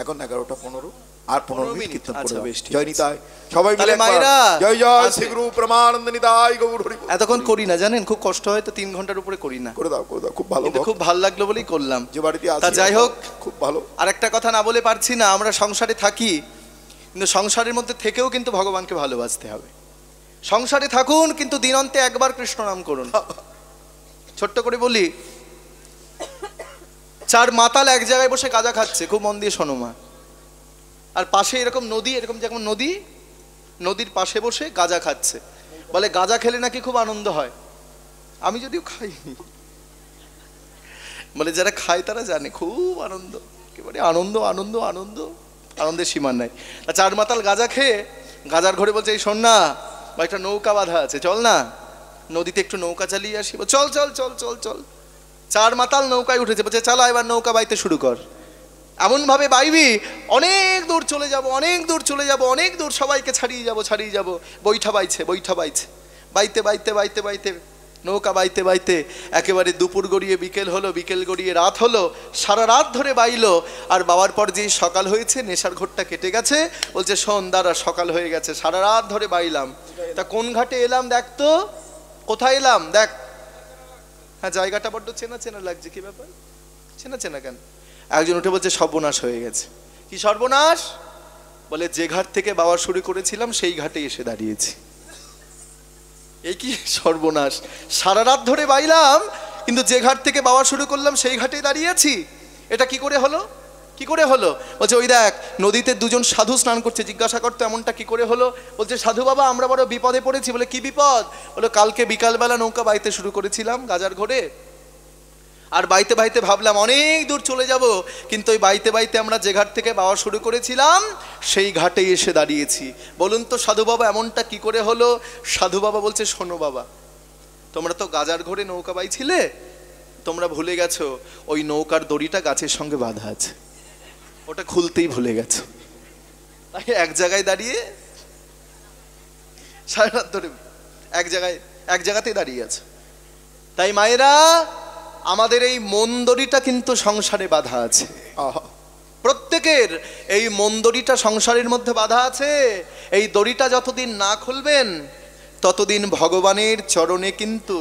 এখন 11:15 আর 15 মিনিট কীর্তন আচ্ছা, করে বেশ, ঠিক জয় আছে। নিতাই। সবাই মিলে তাহলে একবার মায়েরা, জয় জয় আস্তে। শ্রী গুরু প্রমানন্দ নিতাই গৌর হরি বল। এতক্ষণ করি না জানেন, খুব কষ্ট হয় তো 3 ঘন্টার উপরে করি না, করে দাও খুব ভালো কিন্তু ভক্ত। খুব ভালো লাগলো বলেই করলাম। যে বাড়িতে তা আছি যাই হোক, খুব ভালো। আর একটা কথা না বলে পারছি না, আমরা সংসারে থাকি কিন্তু সংসারের মধ্যে থেকেও কিন্তু ভগবানকে ভালোবাসতে হবে। সংসারে থাকুন কিন্তু দিনান্তে একবার কৃষ্ণ নাম করুন। ছোট্ট করে বলি, 4 মাতাল এক জায়গায় বসে গাঁজা খাচ্ছে, খুব মন দিয়ে শোনো মা, আর পাশে এরকম নদী, এরকম যেমন নদী, নদীর পাশে বসে গাঁজা খাচ্ছে। বলে গাঁজা খেলে নাকি খুব আনন্দ হয়। আমি যদিও খাইনি, বলে যারা খায় তারা জানে খুব আনন্দ, একেবারে আনন্দ আনন্দ আনন্দ, আনন্দের সীমা নাই। 4 মাতাল গাঁজা খেয়ে গাঁজার ঘরে বলছে, এই শোন না, বা একটা নৌকা বাঁধা আছে, চল না নদীতে একটু নৌকা চালিয়ে আসি। চল চল চল চল চল। 4 মাতাল নৌকায় উঠেছে, বলছে চালা এবার নৌকা বাইতে শুরু কর। এমন ভাবে বাইবি অনেক দূর চলে যাব, অনেক দূর চলে যাব, অনেক দূর, সবাইকে ছাড়িয়ে যাব ছাড়িয়ে যাব। বৈঠা বাইছে বৈঠা বাইছে, বাইতে বাইতে বাইতে বাইতে নৌকা বাইতে বাইতে একেবারে দুপুর গড়িয়ে বিকেল হলো, বিকেল গড়িয়ে রাত হলো, সারা রাত ধরে বাইলো। আর বাবার পর যেই সকাল হয়েছে, নেশার ঘোরটা কেটে গেছে, বলছে শোন দাঁড়া, সকাল হয়ে গেছে, সারা রাত ধরে বাইলাম, তা কোন ঘাটে এলাম দেখ তো, কোথায় এলাম দেখ। হ্যাঁ, জায়গাটা বড্ড চেনা চেনা লাগছে, কি ব্যাপার চেনা চেনা কেন? একজন উঠে বলছে সর্বনাশ হয়ে গেছে। কি সর্বনাশ? বলে যে ঘাট থেকে বাবা শুরু করেছিলাম সেই ঘাটে এসে দাঁড়িয়েছি। এই কি সর্বনাশ, সারা রাত ধরে বাইলাম কিন্তু যে ঘাট থেকে বাবা শুরু করলাম সেই ঘাটেই দাঁড়িয়েছি, এটা কি করে হলো? কি করে হলো? বলছে ওই দেখ নদীতে 2জন সাধু স্নান করছে, জিজ্ঞাসা করতো এমনটা কি করে হলো? বলছে সাধু বাবা আমরা বড় বিপদে পড়েছি। বলে কি বিপদ? বলে কালকে বিকালবেলা নৌকা বাইতে শুরু করেছিলাম গাজার ঘোরে, আর বাইতে বাইতে ভাবলাম অনেক দূর চলে যাব, কিন্তু ওই বাইতে বাইতে আমরা যে ঘাট থেকে বাবা শুরু করেছিলাম সেই ঘাটেই এসে দাঁড়িয়েছি। বলুন তো সাধু বাবা এমনটা কি করে হলো? সাধু বাবা বলছে শোনো বাবা, তোমরা তো গাজার ঘোরে নৌকা বাইছিলে, তোমরা ভুলে গেছো ওই নৌকার দড়িটা গাছের সঙ্গে বাঁধা আছে, ওটা খুলতেই ভুলে গেছো, তাই এক জায়গায় দাঁড়িয়ে সারা রাত ধরে এক জায়গাতেই দাঁড়িয়ে আছে। তাই মায়েরা, আমাদের এই মন্দরিটা কিন্তু সংসারে বাধা আছে। প্রত্যেকের এই মন্দরিটা সংসারের মধ্যে বাধা আছে। এই দড়িটা যতদিন না খুলবেন ততদিন ভগবানের চরণে কিন্তু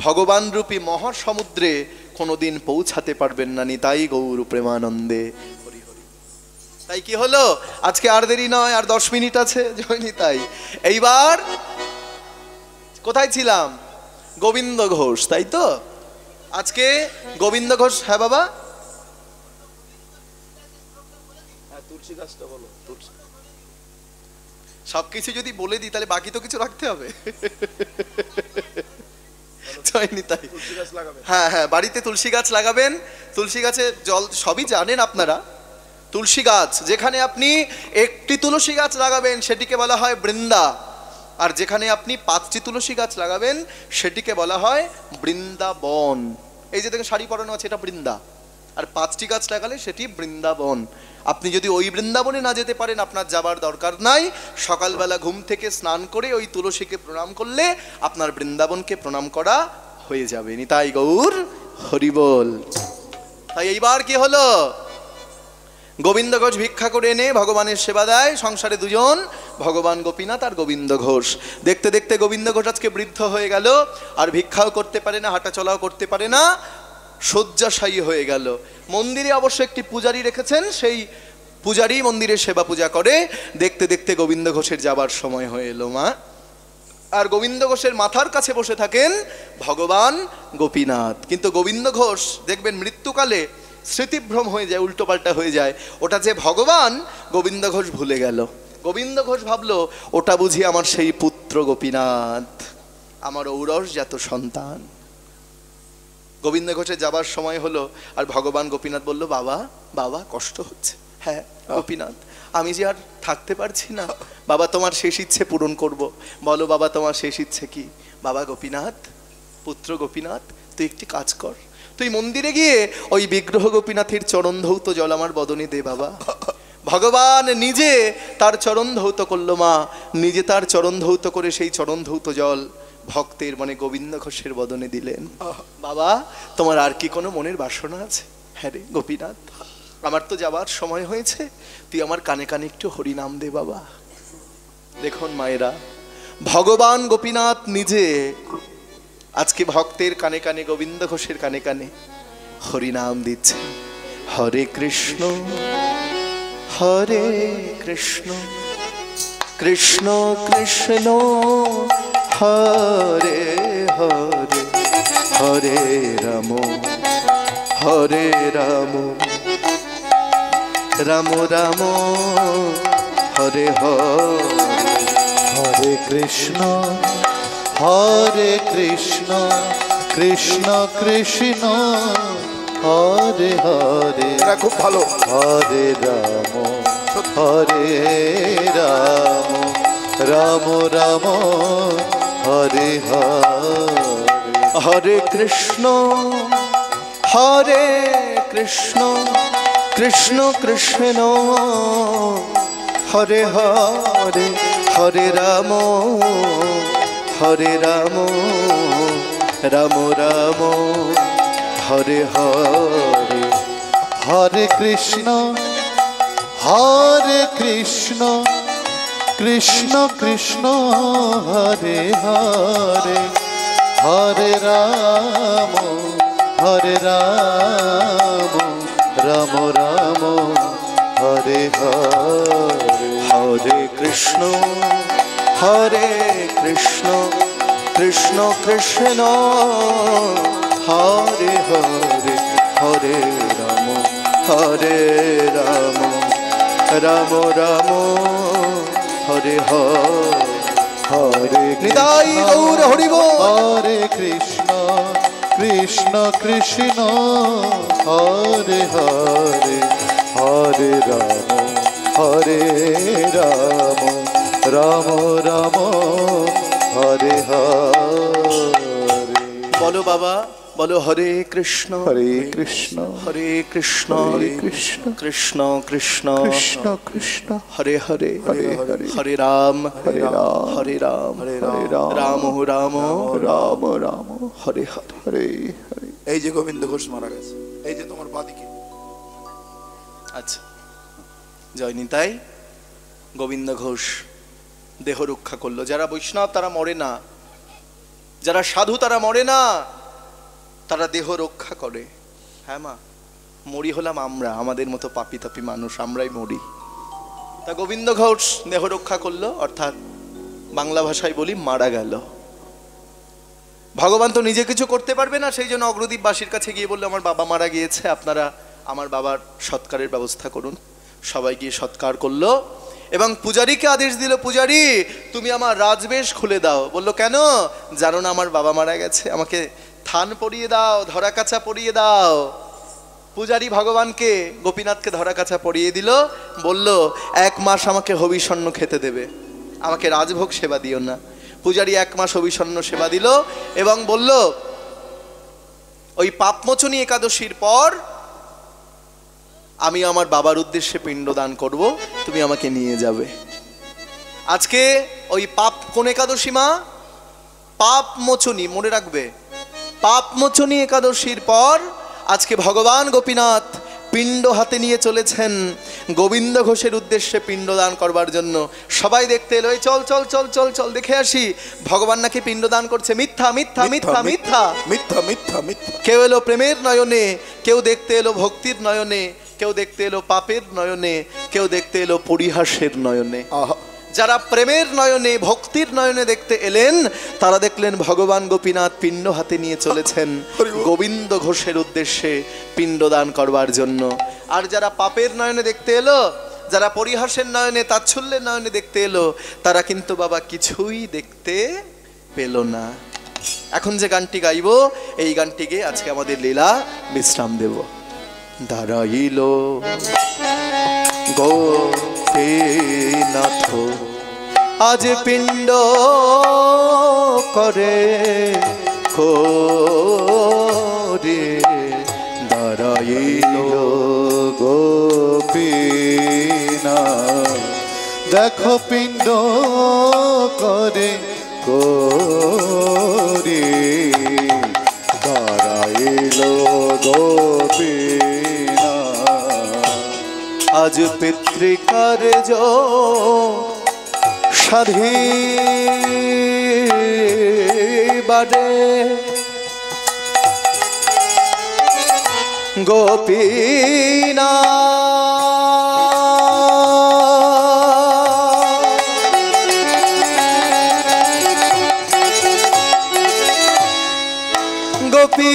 ভগবান রূপী মহাসমুদ্রে কোনোদিন পৌঁছাতে পারবেন না। নিতাই গৌর প্রেমানন্দে হরি হরি। তাই কি হলো, আজকে আর দেরি নয়, আর 10 মিনিট আছে, জয় নিতাই। এইবার কোথায় ছিলাম? গোবিন্দ ঘোষ, তাই তো? আজকে গোবিন্দ ঘোষ। হ্যাঁ বাবা, তুলসী গাছটা বলো। সবকিছু যদি বলে দিই তাহলে বাকি তো কিছু রাখতে হবে। জয় নিতাই। হ্যাঁ হ্যাঁ, বাড়িতে তুলসী গাছ লাগাবেন। তুলসী গাছে জল সবই জানেন আপনারা। তুলসী গাছ যেখানে আপনি একটি তুলসী গাছ লাগাবেন সেটিকে বলা হয় বৃন্দা, আর যেখানে আপনি 5টি তুলসী গাছ লাগাবেন সেটিকে বলা হয় বৃন্দাবন। এই যে দেখেন শাড়ি পরানো আছে, এটা বৃন্দা, আর 5টি গাছ লাগালে সেটি বৃন্দাবন। আপনি যদি ওই বৃন্দাবনে না যেতে পারেন আপনার যাবার দরকার নাই। সকালবেলা ঘুম থেকে স্নান করে ওই তুলসীকে প্রণাম করলে আপনার বৃন্দাবনকে প্রণাম করা হয়ে যাবে। নিতাই গৌর হরি বল। তাই এইবার কি হলো, গোবিন্দ ঘোষ ভিক্ষা করে এনে ভগবানের সেবা দেয়। সংসারে 2জন, ভগবান গোপীনাথ আর গোবিন্দ ঘোষ। দেখতে দেখতে গোবিন্দ ঘোষ আজকে বৃদ্ধ হয়ে গেল, আর ভিক্ষাও করতে পারে না, হাঁটা চলাও করতে পারে না, শয্যাশায়ী হয়ে গেল। মন্দিরে অবশ্য একটি পূজারী রেখেছেন, সেই পূজারী মন্দিরে সেবা পূজা করে। দেখতে দেখতে গোবিন্দ ঘোষের যাবার সময় হয়ে এলো মা। আর গোবিন্দ ঘোষের মাথার কাছে বসে থাকেন ভগবান গোপীনাথ। কিন্তু গোবিন্দ ঘোষ দেখবেন মৃত্যুকালে স্মৃতিভ্রম হয়ে যায়, উল্টোপাল্টা হয়ে যায়। ওটা যে ভগবান গোবিন্দ ঘোষ ভুলে গেল। গোবিন্দ ঘোষ ভাবলো ওটা বুঝি আমার সেই পুত্র গোপীনাথ, আমার ঔরসজাত সন্তান। গোবিন্দ ঘোষে যাবার সময় হলো, আর ভগবান গোপীনাথ বলল, বাবা বাবা কষ্ট হচ্ছে। হ্যাঁ গোপীনাথ, আমি যে আর থাকতে পারছি না। বাবা তোমার শেষ ইচ্ছে পূরণ করব। বলো বাবা তোমার শেষ ইচ্ছে কি? বাবা গোপীনাথ, পুত্র গোপীনাথ, তুই একটি কাজ কর, তুই মন্দিরে গিয়ে ওই বিগ্রহ গোপীনাথের চরণ ধৌত জল আমার বদনে দে বাবা। ভগবান নিজে তার চরণ ধৌত করলো মা, নিজে তার চরণ ধৌত করে সেই চরণ ধৌত জল ভক্তের মানে গোবিন্দ ঘোষের বদনে দিলেন। বাবা তোমার আর কি কোনো মনের বাসনা আছে? হ্যাঁ রে গোপীনাথ, আমার তো যাবার সময় হয়েছে, তুই আমার কানে কানে একটু হরিনাম দে বাবা। দেখুন মায়েরা, ভগবান গোপীনাথ নিজে আজকে ভক্তের কানে কানে, গোবিন্দ ঘোষের কানে কানে হরিনাম দিচ্ছে। হরে কৃষ্ণ হরে কৃষ্ণ কৃষ্ণ কৃষ্ণ হরে হরে, হরে রাম হরে রাম, রাম রাম হরে হরে। হরে কৃষ্ণ হরে কৃষ্ণ কৃষ্ণ কৃষ্ণ হরে হরে, এটা খুব ভালো। হরে রাম হরে রাম, রাম রাম হরে হরে। হরে কৃষ্ণ হরে কৃষ্ণ কৃষ্ণ কৃষ্ণ হরে হরে, হরে রাম হরে রাম, রাম রাম হরে হরে। হরে কৃষ্ণ হরে কৃষ্ণ কৃষ্ণ কৃষ্ণ হরে হরে, হরে রাম হরে রাম, রাম রাম হরে হরে। হরে কৃষ্ণ হরে কৃষ্ণ কৃষ্ণ কৃষ্ণ হরে হরে, হরে রাম হরে রাম, রাম রাম হরে হরে। হরে নিতাই গৌর হরি বল। হরে কৃষ্ণ কৃষ্ণ কৃষ্ণ হরে হরে, হরে রাম হরে রাম, রাম রাম হরে হরে। বলো বাবা বলো, হরে কৃষ্ণ হরে কৃষ্ণ হরে কৃষ্ণ হরে কৃষ্ণ কৃষ্ণ কৃষ্ণ কৃষ্ণ কৃষ্ণ হরে হরে, হরে হরে, হরে রাম হরে রাম হরে রাম, হরে রাম রাম রাম রাম রাম হরে হরে। হরে হরে। এই যে গোবিন্দ ঘোষ মারা গেছে, এই যে তোমার বাদিকে। আচ্ছা, জয় নিতাই। গোবিন্দ ঘোষ দেহ রক্ষা করলো। যারা বৈষ্ণব তারা মরে না, যারা সাধু তারা মরে না, তারা দেহ রক্ষা করে। হ্যাঁ মা, মরি হলাম আমরা, আমাদের মতো পাপি তাপি মানুষ, আমরাই মরি। তা গোবিন্দ ঘোষ দেহ রক্ষা করলো, অর্থাৎ বাংলা ভাষায় বলি মারা গেল। ভগবান তো নিজে কিছু করতে পারবে না, সেই জন্য অগ্রদীপবাসীর কাছে গিয়ে বললো আমার বাবা মারা গিয়েছে, আপনারা আমার বাবার সৎকারের ব্যবস্থা করুন। সবাই গিয়ে সৎকার করলো এবং পূজারীকে আদেশ দিল, পূজারী তুমি আমার রাজবেশ খুলে দাও। বললো কেন? জানো না আমার বাবা মারা গেছে, আমাকে থান পরিয়ে দাও, ধরা কাছা পরিয়ে দাও। পূজারী ভগবানকে গোপীনাথকে ধরা কাছা পরিয়ে দিল, বলল 1 মাস আমাকে হবিষণ্ণ খেতে দেবে, আমাকে রাজভোগ সেবা দিও না। পূজারী 1 মাস হবিষণ্ণ সেবা দিল এবং বলল ওই পাপমোচনী একাদশীর পর আমি আমার বাবার উদ্দেশ্যে পিণ্ডদান করব, তুমি আমাকে নিয়ে যাবে। আজকে ওই পাপ কোন একাদশী মা? পাপমোচনী, মনে রাখবে। পাপমোচনী একাদশীর পর আজকে ভগবান গোপীনাথ পিণ্ড হাতে নিয়ে চলেছেন গোবিন্দ ঘোষের উদ্দেশ্যে পিণ্ডদান করবার জন্য। সবাই দেখতে এলো, এই চল চল চল চল চল দেখে আসি, ভগবান নাকি পিণ্ডদান করছে। মিথ্যা মিথ্যা মিথ্যা মিথ্যা মিথ্যা মিথ্যা মিথ্যা। কেউ এলো প্রেমের নয়নে, কেউ দেখতে এলো ভক্তির নয়নে, কেউ দেখতে এলো পাপের নয়নে, কেউ দেখতে এলো পরিহাসের নয়নে। আহা যারা প্রেমের নয়নে ভক্তির নয়নে দেখতে এলেন তারা দেখলেন ভগবান গোপীনাথ পিণ্ড হাতে নিয়ে চলেছেন গোবিন্দ ঘোষের উদ্দেশ্যে পিণ্ডদান করবার জন্য। আর যারা পাপের নয়নে দেখতে এলো, যারা পরিহাসের নয়নে তাচ্ছল্যের নয়নে দেখতে এলো, তারা কিন্তু বাবা কিছুই দেখতে পেল না। এখন যে গানটি গাইব এই গানটিকে আজকে আমাদের লীলা বিশ্রাম দেব। দাঁড়াইল গোপীনাথ আজ পিণ্ড করে করে, দাঁড়াইল গোপীনাথ দেখো পিণ্ড করে করে, দাঁড়াইল গোপীনাথ আজ পিতৃকার্য সাধি বাড়ে গোপীনা গোপী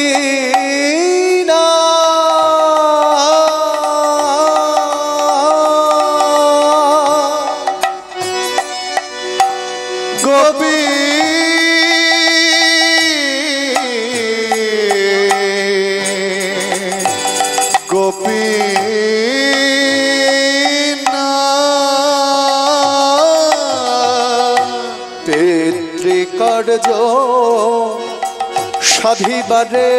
পিতৃকার্য সাধিবারে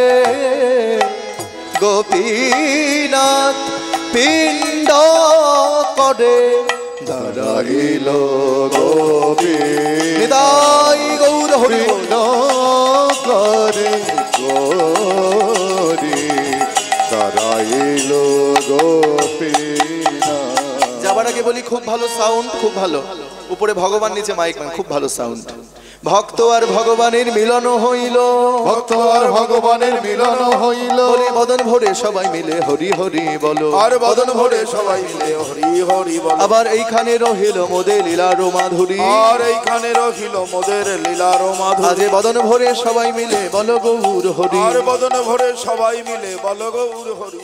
গোপীনাথ পিণ্ড করে, দাঁড়াইল গোপীনাথ নিতাই গৌর হরি বল। পিণ্ড করে করে, দাঁড়াইল গোপীনাথ। যাবার আগে বলি খুব ভালো সাউন্ড, খুব ভালো উপরে ভগবান নিচে মাইক ম্যান, খুব ভালো সাউন্ড। ভক্ত আর ভগবানের মিলন হইল, ভক্ত আর ভগবানের মিলন হইল, বলে বদন ভরে সবাই মিলে হরি হরি বলো, আর বদন ভরে সবাই মিলে হরি হরি বল। আবার এইখানে রহিল মোদের লীলার মাধুরী, আর এইখানে রহিল মোদের লীলার মাধুরী। আজ বদন ভরে সবাই মিলে বলো গৌর হরি, আর বদন ভরে সবাই মিলে বল গৌর হরি।